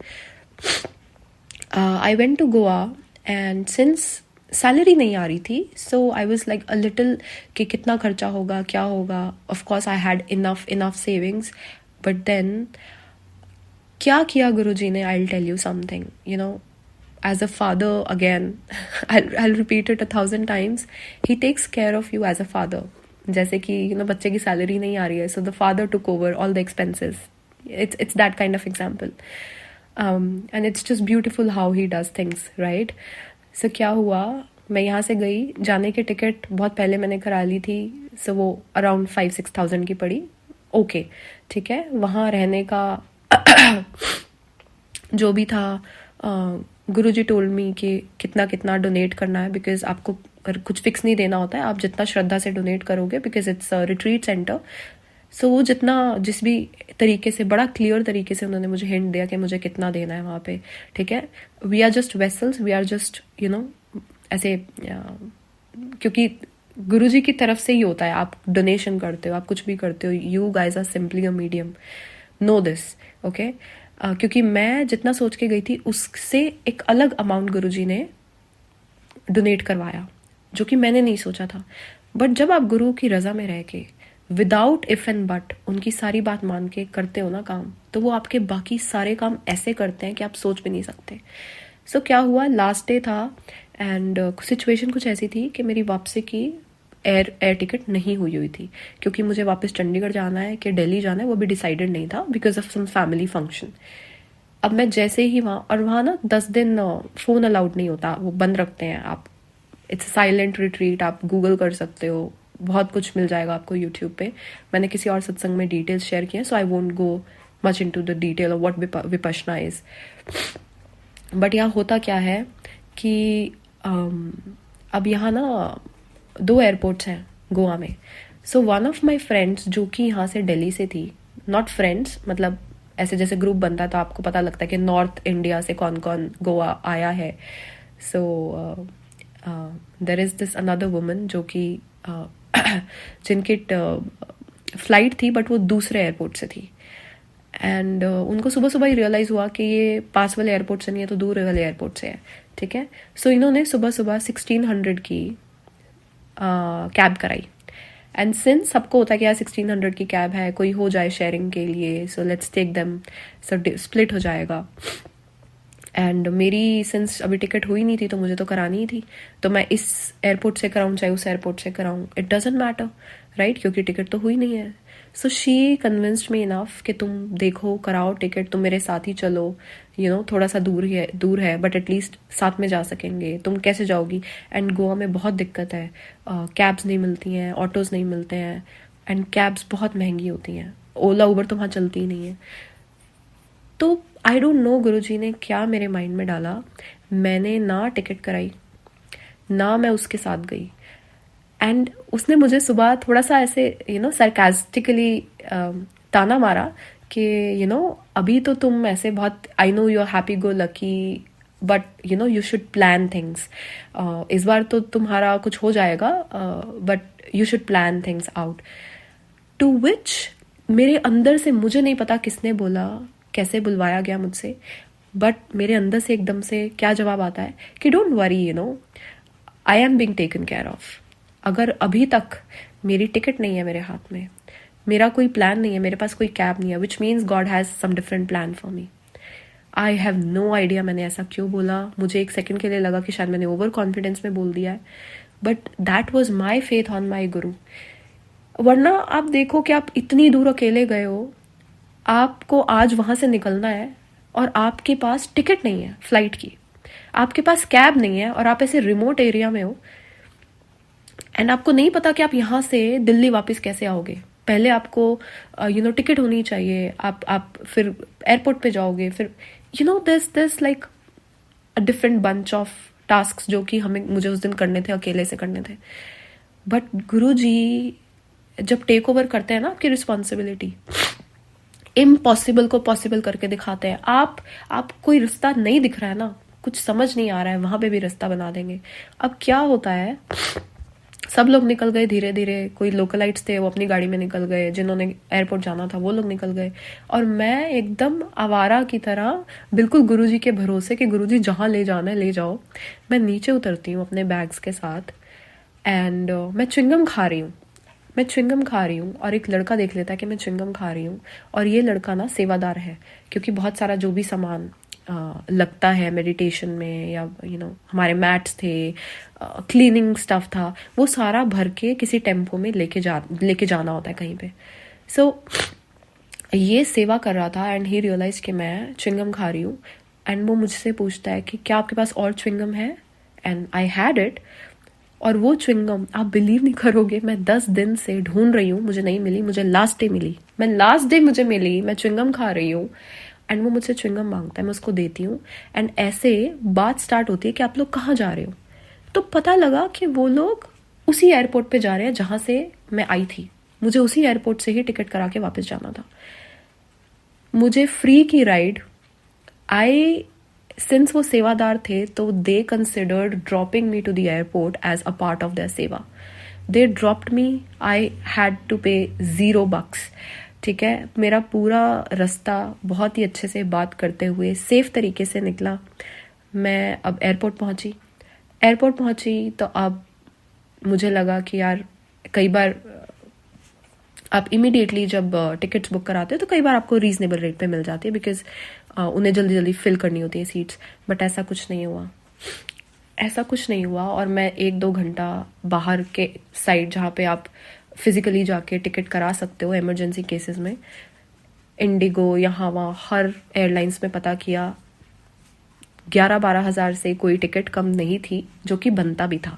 I went to Goa and since salary नहीं आ रही थी, so I was like a little कि कितना खर्चा होगा, क्या होगा. Of course I had enough savings, but then क्या किया गुरुजी ने, I will tell you something. You know, as a father, again, I'll repeat it 1,000 times, he takes care of you as a father. जैसे कि बच्चे की salary नहीं आ रही है, so the father took over all the expenses. It's that kind of example. And it's just beautiful how he does things, right? So क्या हुआ, मैं यहाँ से गई, जाने की टिकट बहुत पहले मैंने करा ली थी, so वो अराउंड 5-6,000 की पड़ी. ओके, ठीक है. वहाँ रहने का जो भी था, गुरुजी टोल्ड मी कि कितना कितना डोनेट करना है, बिकॉज आपको कुछ फिक्स नहीं देना होता है, आप जितना श्रद्धा से डोनेट करोगे, बिकॉज इट्स रिट्रीट सेंटर. सो वो जितना, जिस भी तरीके से, बड़ा क्लियर तरीके से उन्होंने मुझे हिंट दिया कि मुझे कितना देना है वहाँ पे. ठीक है, we are just vessels, we are just ऐसे, क्योंकि गुरुजी की तरफ से ही होता है. आप डोनेशन करते हो, आप कुछ भी करते हो, you guys are simply a medium, know this, okay. क्योंकि मैं जितना सोच के गई थी उससे एक अलग अमाउंट गुरुजी ने डोनेट करवाया, जो कि मैंने नहीं सोचा था. बट जब आप गुरु की रजा में रह के, विदाउट इफ एंड बट, उनकी सारी बात मान के करते हो ना काम, तो वो आपके बाकी सारे काम ऐसे करते हैं कि आप सोच भी नहीं सकते. सो क्या हुआ, लास्ट डे था एंड सिचुएशन कुछ ऐसी थी कि मेरी वापसी की एयर टिकट नहीं हुई थी, क्योंकि मुझे वापस चंडीगढ़ जाना है कि दिल्ली जाना है, वो भी डिसाइडेड नहीं था because of some family function. अब मैं जैसे ही वहाँ, और वहाँ ना 10 दिन फ़ोन अलाउड नहीं होता, वो बंद रखते हैं. आप, इट्स साइलेंट रिट्रीट, आप गूगल कर सकते हो, बहुत कुछ मिल जाएगा आपको यूट्यूब पे. मैंने किसी और सत्संग में डिटेल्स शेयर किए, so I won't go much into the detail of what Vipassana is. But यहाँ होता क्या है कि अब यहाँ ना 2 एयरपोर्ट्स हैं गोवा में. So one of my friends, जो कि यहाँ से दिल्ली से थी, नॉट फ्रेंड्स, मतलब ऐसे जैसे ग्रुप बनता तो आपको पता लगता है कि नॉर्थ इंडिया से कौन कौन गोवा आया है. So there is this another woman जो कि जिनकी फ्लाइट थी, बट वो दूसरे एयरपोर्ट से थी. एंड उनको सुबह सुबह ही रियलाइज हुआ कि ये पास वाले एयरपोर्ट से नहीं है, तो दूर वाले एयरपोर्ट से है. ठीक है, सो इन्होंने सुबह सुबह 1600 की कैब कराई. एंड सिंस सबको होता है कि यार 1600 की कैब है, कोई हो जाए शेयरिंग के लिए, so let's take them, so split हो जाएगा. एंड मेरी सिंस अभी टिकट हुई नहीं थी, तो मुझे तो करानी ही थी, तो मैं इस एयरपोर्ट से कराऊँ चाहे उस एयरपोर्ट से कराऊँ, इट डजेंट मैटर, राइट, क्योंकि टिकट तो हुई नहीं है. So she convinced me enough कि तुम देखो, कराओ टिकट, तुम मेरे साथ ही चलो, थोड़ा सा दूर है बट एटलीस्ट साथ में जा सकेंगे. तुम कैसे जाओगी, एंड गोवा में बहुत दिक्कत है, कैब्स नहीं मिलती हैं, ऑटोज़ नहीं मिलते हैं, एंड कैब्स बहुत महंगी होती हैं, ओला उबर तो वहाँ चलती ही नहीं है. तो आई डोंट नो गुरुजी ने क्या मेरे माइंड में डाला, मैंने ना टिकट कराई, ना मैं उसके साथ गई. एंड उसने मुझे सुबह थोड़ा सा ऐसे सरकास्टिकली ताना मारा कि अभी तो तुम ऐसे बहुत, I know you are happy go lucky, but you should plan things. इस बार तो तुम्हारा कुछ हो जाएगा, but you should plan things out. To which मेरे अंदर से, मुझे नहीं पता किसने बोला, कैसे बुलवाया गया मुझसे, बट मेरे अंदर से एकदम से क्या जवाब आता है कि don't worry, I am being taken care of. अगर अभी तक मेरी टिकट नहीं है मेरे हाथ में, मेरा कोई प्लान नहीं है, मेरे पास कोई कैब नहीं है, which means God has some different plan for me. I have no idea मैंने ऐसा क्यों बोला. मुझे एक सेकंड के लिए लगा कि शायद मैंने ओवर कॉन्फिडेंस में बोल दिया है, but that was my faith on my गुरु. वरना आप देखो कि आप इतनी दूर अकेले गए हो, आपको आज वहां से निकलना है और आपके पास टिकट नहीं है फ्लाइट की, आपके पास कैब नहीं है, और आप ऐसे रिमोट एरिया में हो, एंड आपको नहीं पता कि आप यहाँ से दिल्ली वापस कैसे आओगे. पहले आपको टिकट होनी चाहिए, आप फिर एयरपोर्ट पे जाओगे, फिर this like a different bunch of task जो कि मुझे उस दिन करने थे, अकेले से करने थे. बट गुरुजी जब टेक ओवर करते हैं ना आपकी रिस्पॉन्सिबिलिटी, इम्पॉसिबल को पॉसिबल करके दिखाते हैं. आप कोई रास्ता नहीं दिख रहा है ना, कुछ समझ नहीं आ रहा है, वहां पे भी रास्ता बना देंगे. अब क्या होता है, सब लोग निकल गए धीरे धीरे, कोई लोकलाइट्स थे वो अपनी गाड़ी में निकल गए, जिन्होंने एयरपोर्ट जाना था वो लोग निकल गए, और मैं एकदम आवारा की तरह बिल्कुल गुरुजी के भरोसे कि गुरुजी जहाँ ले जाना है ले जाओ। मैं नीचे उतरती हूँ अपने बैग्स के साथ, एंड मैं च्युइंगम खा रही हूँ। मैं च्युइंगम खा रही हूँ और एक लड़का देख लेता है कि मैं च्युइंगम खा रही हूँ, और ये लड़का ना सेवादार है, क्योंकि बहुत सारा जो भी सामान लगता है मेडिटेशन में, या हमारे मैट्स थे, क्लीनिंग स्टफ था, वो सारा भर के किसी टेम्पो में लेके जाना होता है कहीं पे। सो ये सेवा कर रहा था, एंड ही रियलाइज कि मैं च्युइंगम खा रही हूँ, एंड वो मुझसे पूछता है कि क्या आपके पास और च्युइंगम है, एंड आई हैड इट। और वो च्युइंगम आप बिलीव नहीं करोगे, मैं 10 दिन से ढूंढ रही हूँ, मुझे नहीं मिली, मुझे लास्ट डे मिली। लास्ट डे मुझे मिली, मैं च्युइंगम खा रही हूँ, एंड वो मुझसे च्युइंगम मांगता है, मैं उसको देती हूँ, एंड ऐसे बात स्टार्ट होती है कि आप लोग कहाँ जा रहे हो। तो पता लगा कि वो लोग उसी एयरपोर्ट पे जा रहे हैं जहाँ से मैं आई थी, मुझे उसी एयरपोर्ट से ही टिकट करा के वापस जाना था। मुझे फ्री की राइड, सिंस वो सेवादार थे तो they considered dropping me to the airport as a part of their seva. They dropped me, I had to pay $0। ठीक है, मेरा पूरा रास्ता बहुत ही अच्छे से बात करते हुए सेफ तरीके से निकला। मैं अब एयरपोर्ट पहुंची तो अब मुझे लगा कि यार, कई बार आप इमीडिएटली जब टिकट्स बुक कराते हो तो कई बार आपको रीजनेबल रेट पे मिल जाती है, बिकॉज उन्हें जल्दी जल्दी फिल करनी होती है सीट्स। बट ऐसा कुछ नहीं हुआ, और मैं 1-2 घंटा बाहर के साइड, जहाँ पे आप फिजिकली जाके टिकट करा सकते हो इमरजेंसी केसेस में, इंडिगो यहाँ वहाँ हर एयरलाइंस में पता किया, 11-12 हज़ार से कोई टिकट कम नहीं थी, जो कि बनता भी था।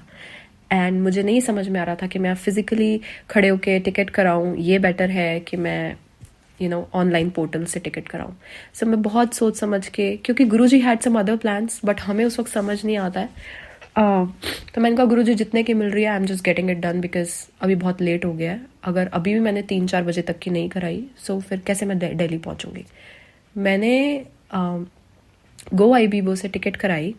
एंड मुझे नहीं समझ में आ रहा था कि मैं फिजिकली खड़े होके टिकट कराऊं, ये बेटर है कि मैं ऑनलाइन पोर्टल से टिकट कराऊं। सो मैं बहुत सोच समझ के, क्योंकि Guruji had some other plans, but हमें उस वक्त समझ नहीं आता है, तो मैंने कहा गुरुजी जितने की मिल रही है I am just getting it done, because अभी बहुत लेट हो गया है। अगर अभी भी मैंने 3-4 बजे तक की नहीं कराई, सो फिर कैसे मैं दिल्ली पहुंचूंगी। मैंने गो आईबीबो से टिकट कराई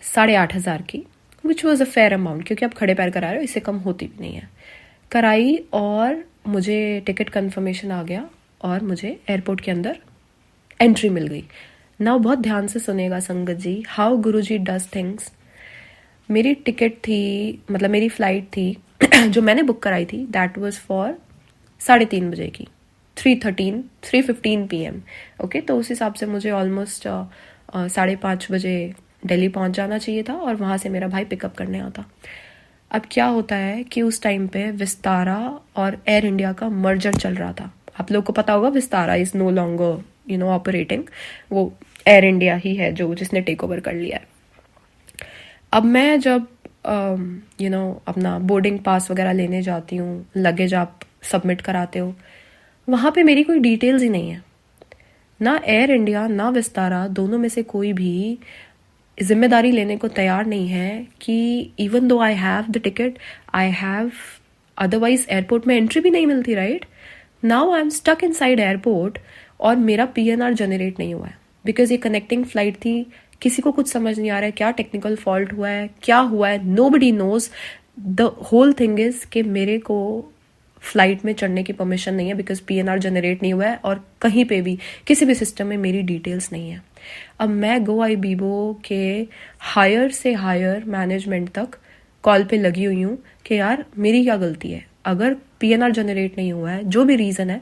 8,500 की, which was a fair amount, क्योंकि आप खड़े पैर करा रहे हो, इससे कम होती भी नहीं है। कराई और मुझे टिकट कंफर्मेशन आ गया और मुझे एयरपोर्ट के अंदर एंट्री मिल गई। नाउ बहुत ध्यान से सुनेगा संगत जी, हाउ गुरुजी डज थिंग्स। मेरी टिकट थी, मतलब मेरी फ्लाइट थी जो मैंने बुक कराई थी, दैट वाज फॉर 3:30 बजे की, 3:15 PM। ओके, तो उस हिसाब से मुझे ऑलमोस्ट 5:30 बजे दिल्ली पहुंच जाना चाहिए था, और वहां से मेरा भाई पिकअप करने आता। अब क्या होता है कि उस टाइम पे विस्तारा और एयर इंडिया का मर्जर चल रहा था। आप लोग को पता होगा, Vistara is no longer operating, वो एयर इंडिया ही है जो जिसने टेक ओवर कर लिया है। अब मैं जब अपना बोर्डिंग पास वगैरह लेने जाती हूँ, लगेज आप सबमिट कराते हो, वहाँ पे मेरी कोई डिटेल्स ही नहीं है। ना एयर इंडिया ना विस्तारा, दोनों में से कोई भी जिम्मेदारी लेने को तैयार नहीं है कि even though I have the ticket, I have, otherwise airport में एंट्री भी नहीं मिलती, right. Now I am stuck inside airport, और मेरा PNR जनरेट नहीं हुआ है, बिकॉज ये कनेक्टिंग फ्लाइट थी। किसी को कुछ समझ नहीं आ रहा है क्या टेक्निकल फॉल्ट हुआ है, क्या हुआ है, nobody knows. The whole thing is कि मेरे को फ्लाइट में चढ़ने की परमिशन नहीं है, बिकॉज PNR जनरेट नहीं हुआ है, और कहीं पे भी किसी भी सिस्टम में मेरी डिटेल्स नहीं है। अब मैं गो आईबीबो के हायर से हायर मैनेजमेंट तक कॉल पे लगी हुई हूँ कि यार मेरी क्या गलती है, अगर PNR जनरेट नहीं हुआ है, जो भी रीजन है,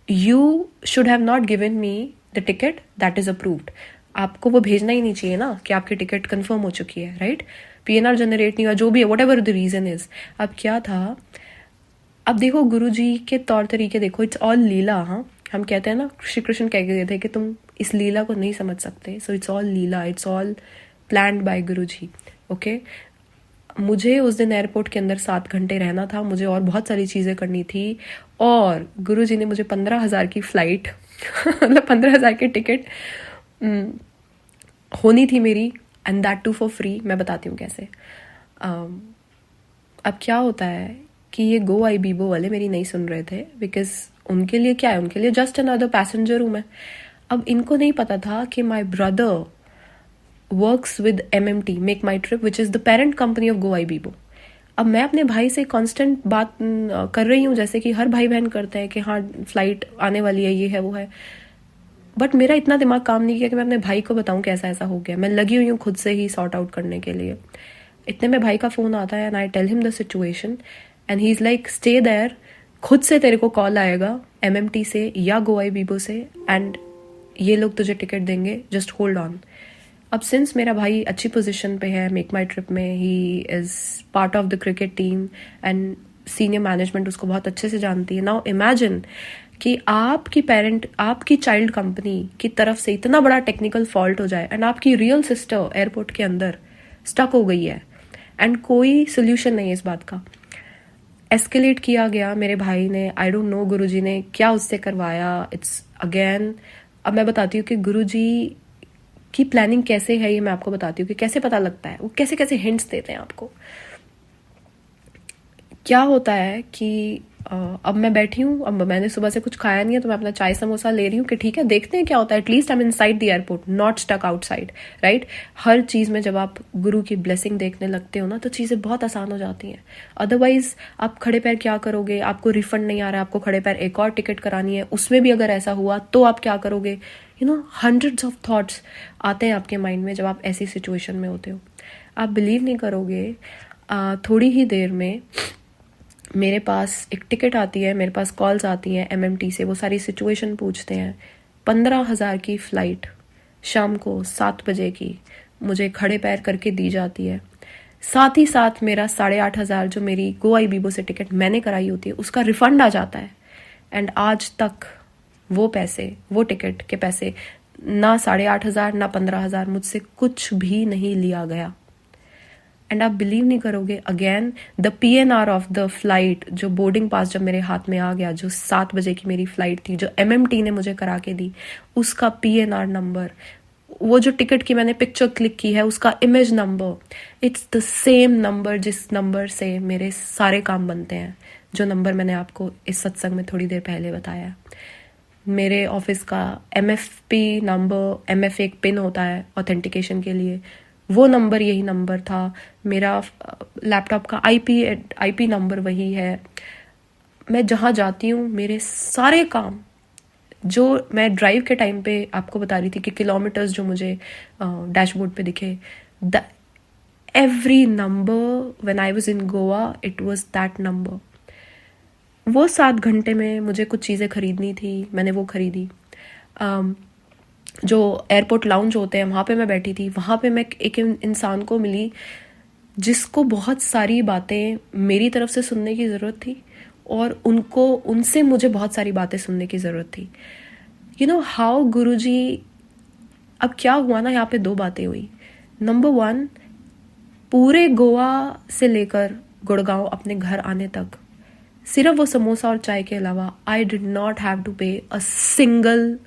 you should have not given me the ticket that is approved. आपको वो भेजना ही नहीं चाहिए ना कि आपकी टिकट कंफर्म हो चुकी है, राइट। PNR जनरेट नहीं हुआ, जो भी है, whatever the reason is. अब क्या था, अब देखो गुरुजी के तौर तरीके देखो, इट्स ऑल लीला। हाँ, हम कहते हैं ना, श्री कृष्ण कह गए थे कि तुम इस लीला को नहीं समझ सकते, so it's all leela, it's all planned by Guruji. Okay, मुझे उस दिन एयरपोर्ट के अंदर 7 घंटे रहना था, मुझे और बहुत सारी चीजें करनी थी, और गुरुजी ने मुझे 15,000 की फ्लाइट मतलब 15,000 की टिकट होनी थी मेरी, and that too for free. मैं बताती हूँ कैसे। अब क्या होता है कि ये गो आईबीबो वाले मेरी नहीं सुन रहे थे, बिकॉज उनके लिए क्या है, उनके लिए जस्ट अनदर पैसेंजर हूं मैं। अब इनको नहीं पता था कि my brother works with MMT, make my trip, which is the parent company of Goibibo. अब मैं अपने भाई से कांस्टेंट बात कर रही हूँ जैसे कि हर भाई बहन करते हैं कि हाँ फ्लाइट आने वाली है, ये है वो है, बट मेरा इतना दिमाग काम नहीं किया कि मैं अपने भाई को बताऊं कि ऐसा ऐसा हो गया। मैं लगी हुई हूँ खुद से ही सॉर्ट आउट करने के लिए। इतने में भाई का फ़ोन आता है and I tell him the situation and he is like stay there, खुद से तेरे को कॉल आएगा एमएमटी से या गोवाई बीबो से एंड ये लोग तुझे टिकट देंगे, जस्ट होल्ड ऑन। अब सिंस मेरा भाई अच्छी पोजीशन पे है मेक माई ट्रिप में, he is part of the cricket team and senior management उसको बहुत अच्छे से जानती है। नाउ इमेजिन कि आपकी पेरेंट, आपकी चाइल्ड कंपनी की तरफ से इतना बड़ा टेक्निकल फॉल्ट हो जाए एंड आपकी रियल सिस्टर एयरपोर्ट के अंदर स्टक हो गई है एंड कोई सोल्यूशन नहीं है इस बात का। एस्केलेट किया गया मेरे भाई ने, आई डोंट नो गुरुजी ने क्या उससे करवाया। इट्स अगेन, अब मैं बताती हूँ कि गुरुजी की प्लानिंग कैसे है, ये मैं आपको बताती हूँ कि कैसे पता लगता है, वो कैसे कैसे हिंट्स देते हैं आपको। क्या होता है कि अब मैं बैठी हूँ, अब मैंने सुबह से कुछ खाया नहीं है तो मैं अपना चाय समोसा ले रही हूँ कि ठीक है देखते हैं क्या होता है, at least I am inside the airport, not stuck outside, right. हर चीज़ में जब आप गुरु की ब्लेसिंग देखने लगते हो ना तो चीज़ें बहुत आसान हो जाती हैं। अदरवाइज आप खड़े पैर क्या करोगे, आपको रिफंड नहीं आ रहा है, आपको खड़े पैर एक और टिकट करानी है, उसमें भी अगर ऐसा हुआ तो आप क्या करोगे, you know hundreds of thoughts आते हैं आपके माइंड में जब आप ऐसी सिचुएशन में होते हो। आप बिलीव नहीं करोगे, थोड़ी ही देर में मेरे पास एक टिकट आती है, मेरे पास कॉल्स आती हैं एमएमटी से, वो सारी सिचुएशन पूछते हैं। 15,000 की फ़्लाइट शाम को 7 बजे की मुझे खड़े पैर करके दी जाती है। साथ ही साथ मेरा 8,500 जो मेरी गोवा बीबो से टिकट मैंने कराई होती है उसका रिफंड आ जाता है। एंड आज तक वो पैसे, वो टिकट के पैसे, ना 8,500 ना 15,000 मुझसे कुछ भी नहीं लिया गया। एंड आप बिलीव नहीं करोगे, again the PNR of the flight, जो बोर्डिंग पास जब मेरे हाथ में आ गया, जो 7 बजे की मेरी फ्लाइट थी, जो एमएमटी ने मुझे करा के दी, उसका PNR नंबर, वो जो टिकट की मैंने पिक्चर क्लिक की है उसका image number, it's the same number जिस नंबर से मेरे सारे काम बनते हैं, जो नंबर मैंने आपको इस सत्संग में थोड़ी देर पहले बताया। मेरे ऑफिस का MFP नंबर, MF एक पिन होता है ऑथेंटिकेशन के लिए, वो नंबर यही नंबर था। मेरा लैपटॉप का IP नंबर वही है। मैं जहाँ जाती हूँ मेरे सारे काम, जो मैं ड्राइव के टाइम पे आपको बता रही थी कि किलोमीटर्स जो मुझे डैशबोर्ड पे दिखे, the every number when I was in Goa it was that number. वो 7 घंटे में मुझे कुछ चीज़ें खरीदनी थी, मैंने वो खरीदी। जो एयरपोर्ट लाउंज होते हैं वहाँ पे मैं बैठी थी, वहाँ पे मैं एक इंसान को मिली जिसको बहुत सारी बातें मेरी तरफ से सुनने की ज़रूरत थी और उनसे मुझे बहुत सारी बातें सुनने की ज़रूरत थी। यू नो हाउ गुरुजी, अब क्या हुआ ना, यहाँ पे 2 बातें हुई। नंबर 1, पूरे गोवा से लेकर गुड़गांव अपने घर आने तक सिर्फ वो समोसा और चाय के अलावा I did not have to pay a single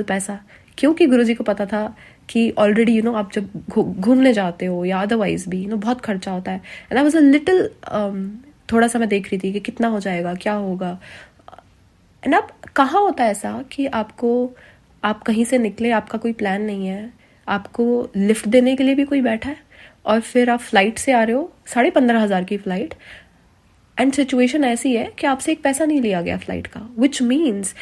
पैसा, क्योंकि गुरुजी को पता था कि ऑलरेडी यू नो आप जब घूमने जाते हो या अदरवाइज भी बहुत खर्चा होता है। And I was a little, थोड़ा सा मैं देख रही थी कि कितना हो जाएगा, क्या होगा। एंड अब कहाँ होता है ऐसा कि आप कहीं से निकले, आपका कोई प्लान नहीं है, आपको लिफ्ट देने के लिए भी कोई बैठा है और फिर आप फ्लाइट से आ रहे हो, 15,500 की फ्लाइट, एंड सिचुएशन ऐसी है कि आपसे एक पैसा नहीं लिया गया फ्लाइट का, which means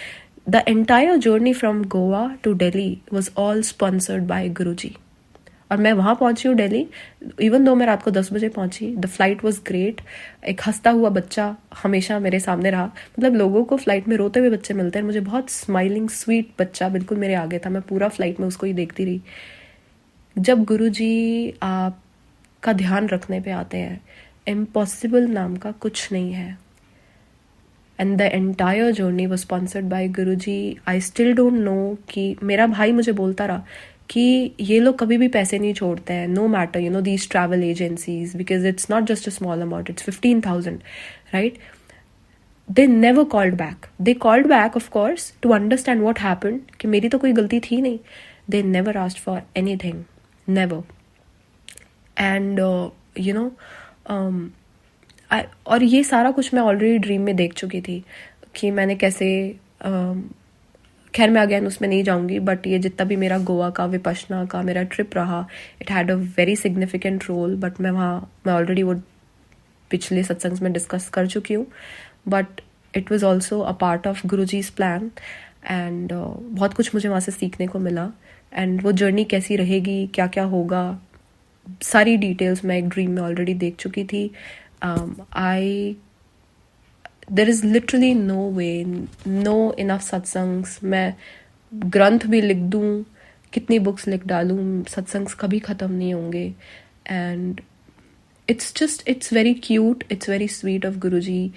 the entire journey from Goa to Delhi was all sponsored by Guruji। और मैं वहाँ पहुँची हूँ दिल्ली, इवन दो मैं रात को 10 बजे पहुँची। The flight was great. एक हंसता हुआ बच्चा हमेशा मेरे सामने रहा, मतलब लोगों को फ्लाइट में रोते हुए बच्चे मिलते हैं, मुझे बहुत स्माइलिंग स्वीट बच्चा बिल्कुल मेरे आगे था, मैं पूरा फ्लाइट में उसको ही देखती रही। जब गुरुजी आपका ध्यान रखने पे आते हैं, इम्पॉसिबल नाम का कुछ नहीं है। And the entire journey was sponsored by Guruji. I still don't know कि मेरा भाई मुझे बोलता रहा कि ये लोग कभी भी पैसे नहीं छोड़ते हैं, no matter you know these travel agencies, because it's not just a small amount, it's 15,000, right. They never called back, they called back of course to understand what happened, कि मेरी तो कोई गलती थी नहीं। They never asked for anything, never. And you know और ये सारा कुछ मैं ऑलरेडी ड्रीम में देख चुकी थी कि मैंने खैर मैं अगेन उसमें नहीं जाऊंगी, बट ये जितना भी मेरा गोवा का विपश्यना का मेरा ट्रिप रहा, it had a very significant role. But मैं ऑलरेडी वो पिछले सत्संग में डिस्कस कर चुकी हूँ, but it was also a part of Guruji's plan. And बहुत कुछ मुझे वहाँ से सीखने को मिला। एंड वो जर्नी कैसी रहेगी, क्या क्या होगा, सारी डिटेल्स मैं एक ड्रीम में ऑलरेडी देख चुकी थी। There is literally no way, no enough satsangs. मैं ग्रंथ भी लिख दूँ, कितनी बुक्स लिख डालूँ, सत्संग्स कभी ख़त्म नहीं होंगे। And it's very cute, it's very sweet of Guruji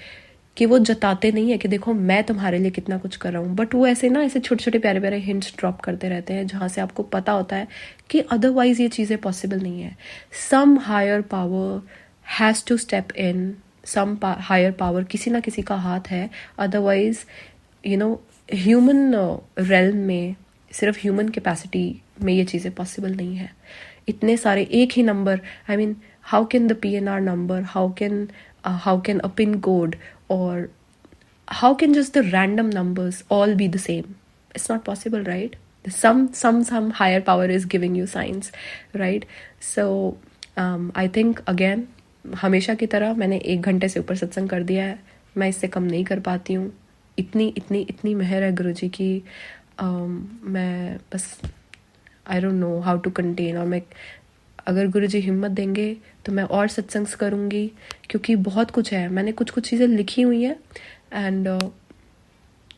कि वो जताते नहीं है कि देखो मैं तुम्हारे लिए कितना कुछ कर रहा हूँ, बट वो ऐसे ना ऐसे छोटे छोटे प्यारे प्यारे हिंट्स ड्रॉप करते रहते हैं जहाँ से आपको पता होता है कि अदरवाइज ये चीज़ें पॉसिबल नहीं है। Some higher power has to step in, some higher power, किसी ना किसी का हाथ है, अदरवाइज ह्यूमन रेल्म में, सिर्फ ह्यूमन कैपेसिटी में ये चीज़ें पॉसिबल नहीं है। इतने सारे एक ही number, I mean how can the PNR number, how can a pin code, or how can just the random numbers all be the same? It's not possible, right? Some higher power is giving you signs, right? So I think again, हमेशा की तरह मैंने 1 घंटे से ऊपर सत्संग कर दिया है, मैं इससे कम नहीं कर पाती हूँ। इतनी मेहर है गुरुजी की। मैं बस I don't know how to contain. और मैं, अगर गुरुजी हिम्मत देंगे तो मैं और सत्संग्स करूँगी, क्योंकि बहुत कुछ है। मैंने कुछ चीज़ें लिखी हुई हैं एंड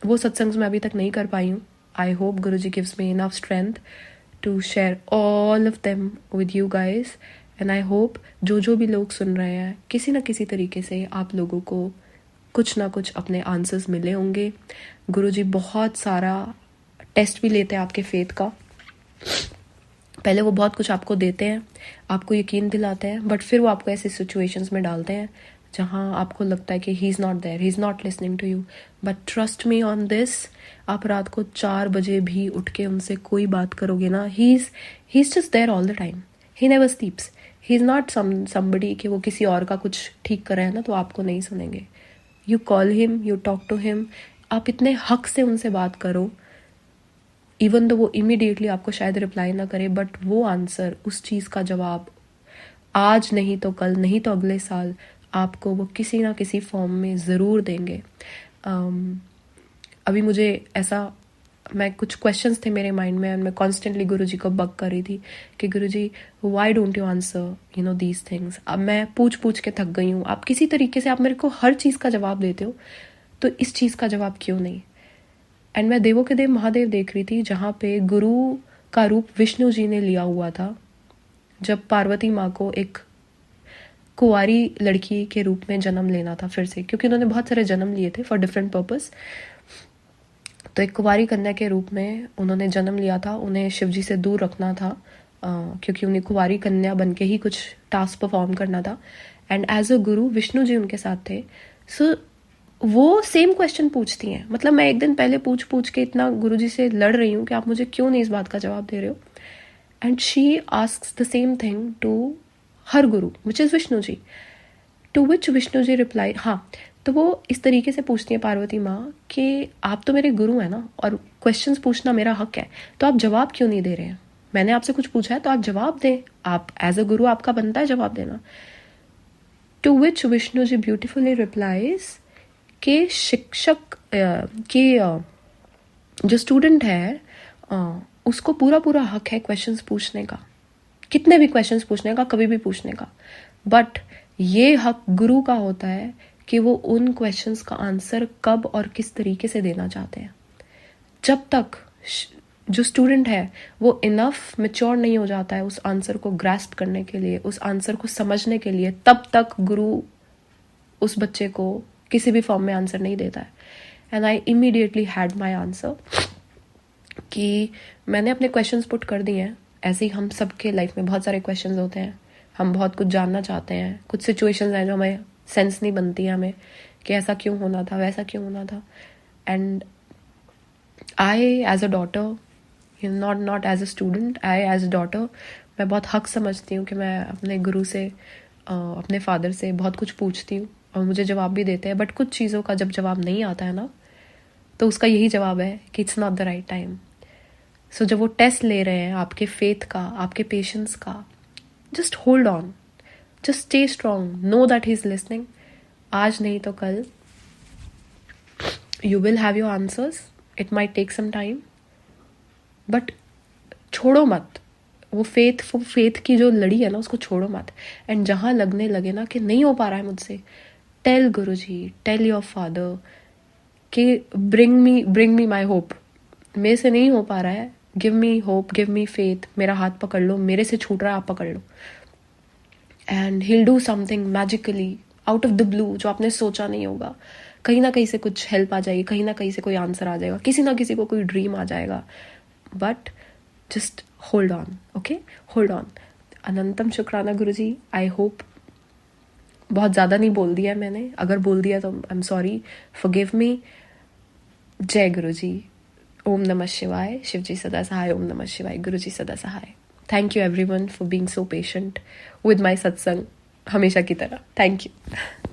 वो सत्संग्स मैं अभी तक नहीं कर पाई हूँ। I hope Guruji gives me enough strength to share all of them with you guys. And I hope जो भी लोग सुन रहे हैं, किसी न किसी तरीके से आप लोगों को कुछ ना कुछ अपने आंसर्स मिले होंगे। गुरुजी बहुत सारा टेस्ट भी लेते हैं आपके फेथ का। पहले वो बहुत कुछ आपको देते हैं, आपको यकीन दिलाते हैं, बट फिर वो आपको ऐसी सिचुएशंस में डालते हैं जहाँ आपको लगता है कि he is not there, he is not listening to you. But trust me on this, आप रात को 4 बजे भी उठ के उनसे कोई बात करोगे ना, he is just there all the time, he never sleeps. He is not somebody कि वो किसी और का कुछ ठीक कर रहे हैं ना तो आपको नहीं सुनेंगे। You call him, you talk to him, आप इतने हक से उनसे बात करो, इवन तो वो इमीडिएटली आपको शायद रिप्लाई ना करे, बट वो आंसर, उस चीज़ का जवाब आज नहीं तो कल, नहीं तो अगले साल आपको वो किसी ना किसी फॉर्म में ज़रूर देंगे। अभी मुझे ऐसा, मैं कुछ क्वेश्चंस थे मेरे माइंड में, मैं कॉन्स्टेंटली गुरुजी को बग कर रही थी कि Guruji why don't you answer these things. अब मैं पूछ के थक गई हूँ। आप किसी तरीके से आप मेरे को हर चीज़ का जवाब देते हो, तो इस चीज़ का जवाब क्यों नहीं। एंड मैं देवों के देव महादेव देख रही थी, जहाँ पे गुरु का रूप विष्णु जी ने लिया हुआ था, जब पार्वती माँ को एक कुंवारी लड़की के रूप में जन्म लेना था फिर से, क्योंकि उन्होंने बहुत सारे जन्म लिए थे फॉर डिफरेंट पर्पस। तो एक कुंवारी कन्या के रूप में उन्होंने जन्म लिया था। उन्हें शिव जी से दूर रखना था, क्योंकि उन्हें कुंवारी कन्या बन के ही कुछ टास्क परफॉर्म करना था। एंड एज अ गुरु विष्णु जी उनके साथ थे। सो वो सेम क्वेश्चन पूछती हैं। मतलब मैं एक दिन पहले पूछ के इतना गुरुजी से लड़ रही हूँ कि आप मुझे क्यों नहीं इस बात का जवाब दे रहे हो। And she asks the same thing to her guru which is Vishnu ji, to which Vishnu ji reply. हाँ, तो वो इस तरीके से पूछती है पार्वती माँ कि आप तो मेरे गुरु हैं ना, और क्वेश्चंस पूछना मेरा हक है, तो आप जवाब क्यों नहीं दे रहे हैं। मैंने आपसे कुछ पूछा है तो आप जवाब दें, आप एज अ गुरु आपका बनता है जवाब देना। To which Vishnu ji beautifully replies कि शिक्षक के जो स्टूडेंट है उसको पूरा हक है क्वेश्चंस पूछने का, कितने भी क्वेश्चंस पूछने का, कभी भी पूछने का, बट ये हक गुरु का होता है कि वो उन क्वेश्चंस का आंसर कब और किस तरीके से देना चाहते हैं। जब तक जो स्टूडेंट है वो इनफ मैच्योर नहीं हो जाता है उस आंसर को ग्रास्प करने के लिए, उस आंसर को समझने के लिए, तब तक गुरु उस बच्चे को किसी भी फॉर्म में आंसर नहीं देता है। And I immediately had my answer कि मैंने अपने क्वेश्चंस पुट कर दिए हैं। ऐसे ही हम सबके लाइफ में बहुत सारे क्वेश्चंस होते हैं, हम बहुत कुछ जानना चाहते हैं, कुछ सिचुएशंस हैं जो हमें सेंस नहीं बनती है हमें कि ऐसा क्यों होना था, वैसा क्यों होना था। And I as a daughter, not as a student, I as a daughter, मैं बहुत हक समझती हूँ कि मैं अपने गुरु से, अपने फादर से बहुत कुछ पूछती हूँ और मुझे जवाब भी देते हैं। बट कुछ चीज़ों का जब जवाब नहीं आता है ना, तो उसका यही जवाब है कि it's not the right time. So जब वो टेस्ट ले रहे हैं आपके फेथ का, आपके पेशेंस का, just hold on, just stay strong, know that he is listening. आज नहीं तो कल you will have your answers. It might take some time, but छोड़ो मत. वो फेथ की जो लड़ी है ना, उसको छोड़ो मत. एंड जहाँ लगने लगे ना कि नहीं हो पा रहा है मुझसे, tell Guruji, tell your father कि ब्रिंग मी माई होप. मेरे से नहीं हो पा रहा है, give me hope, give me faith. मेरा हाथ पकड़ लो, मेरे से छूट रहा है, आप पकड़ लो. And he'll do something magically out of the blue, जो आपने सोचा नहीं होगा. कहीं ना कहीं से कुछ हेल्प आ जाएगी, कहीं ना कहीं से कोई आंसर आ जाएगा, किसी ना किसी को कोई ड्रीम आ जाएगा. But just hold on, okay, hold on. अनंतम शुक्राना गुरुजी. आई होप बहुत ज़्यादा नहीं बोल दिया है मैंने. अगर बोल दिया तो I am sorry, forgive me. जय गुरुजी. ओम नमः शिवाय. शिवजी सदा सहाय. ओम नमः शिवाय. गुरुजी सदा सहाय. Thank you everyone for being so patient with my satsang, हमेशा की तरह. Thank you.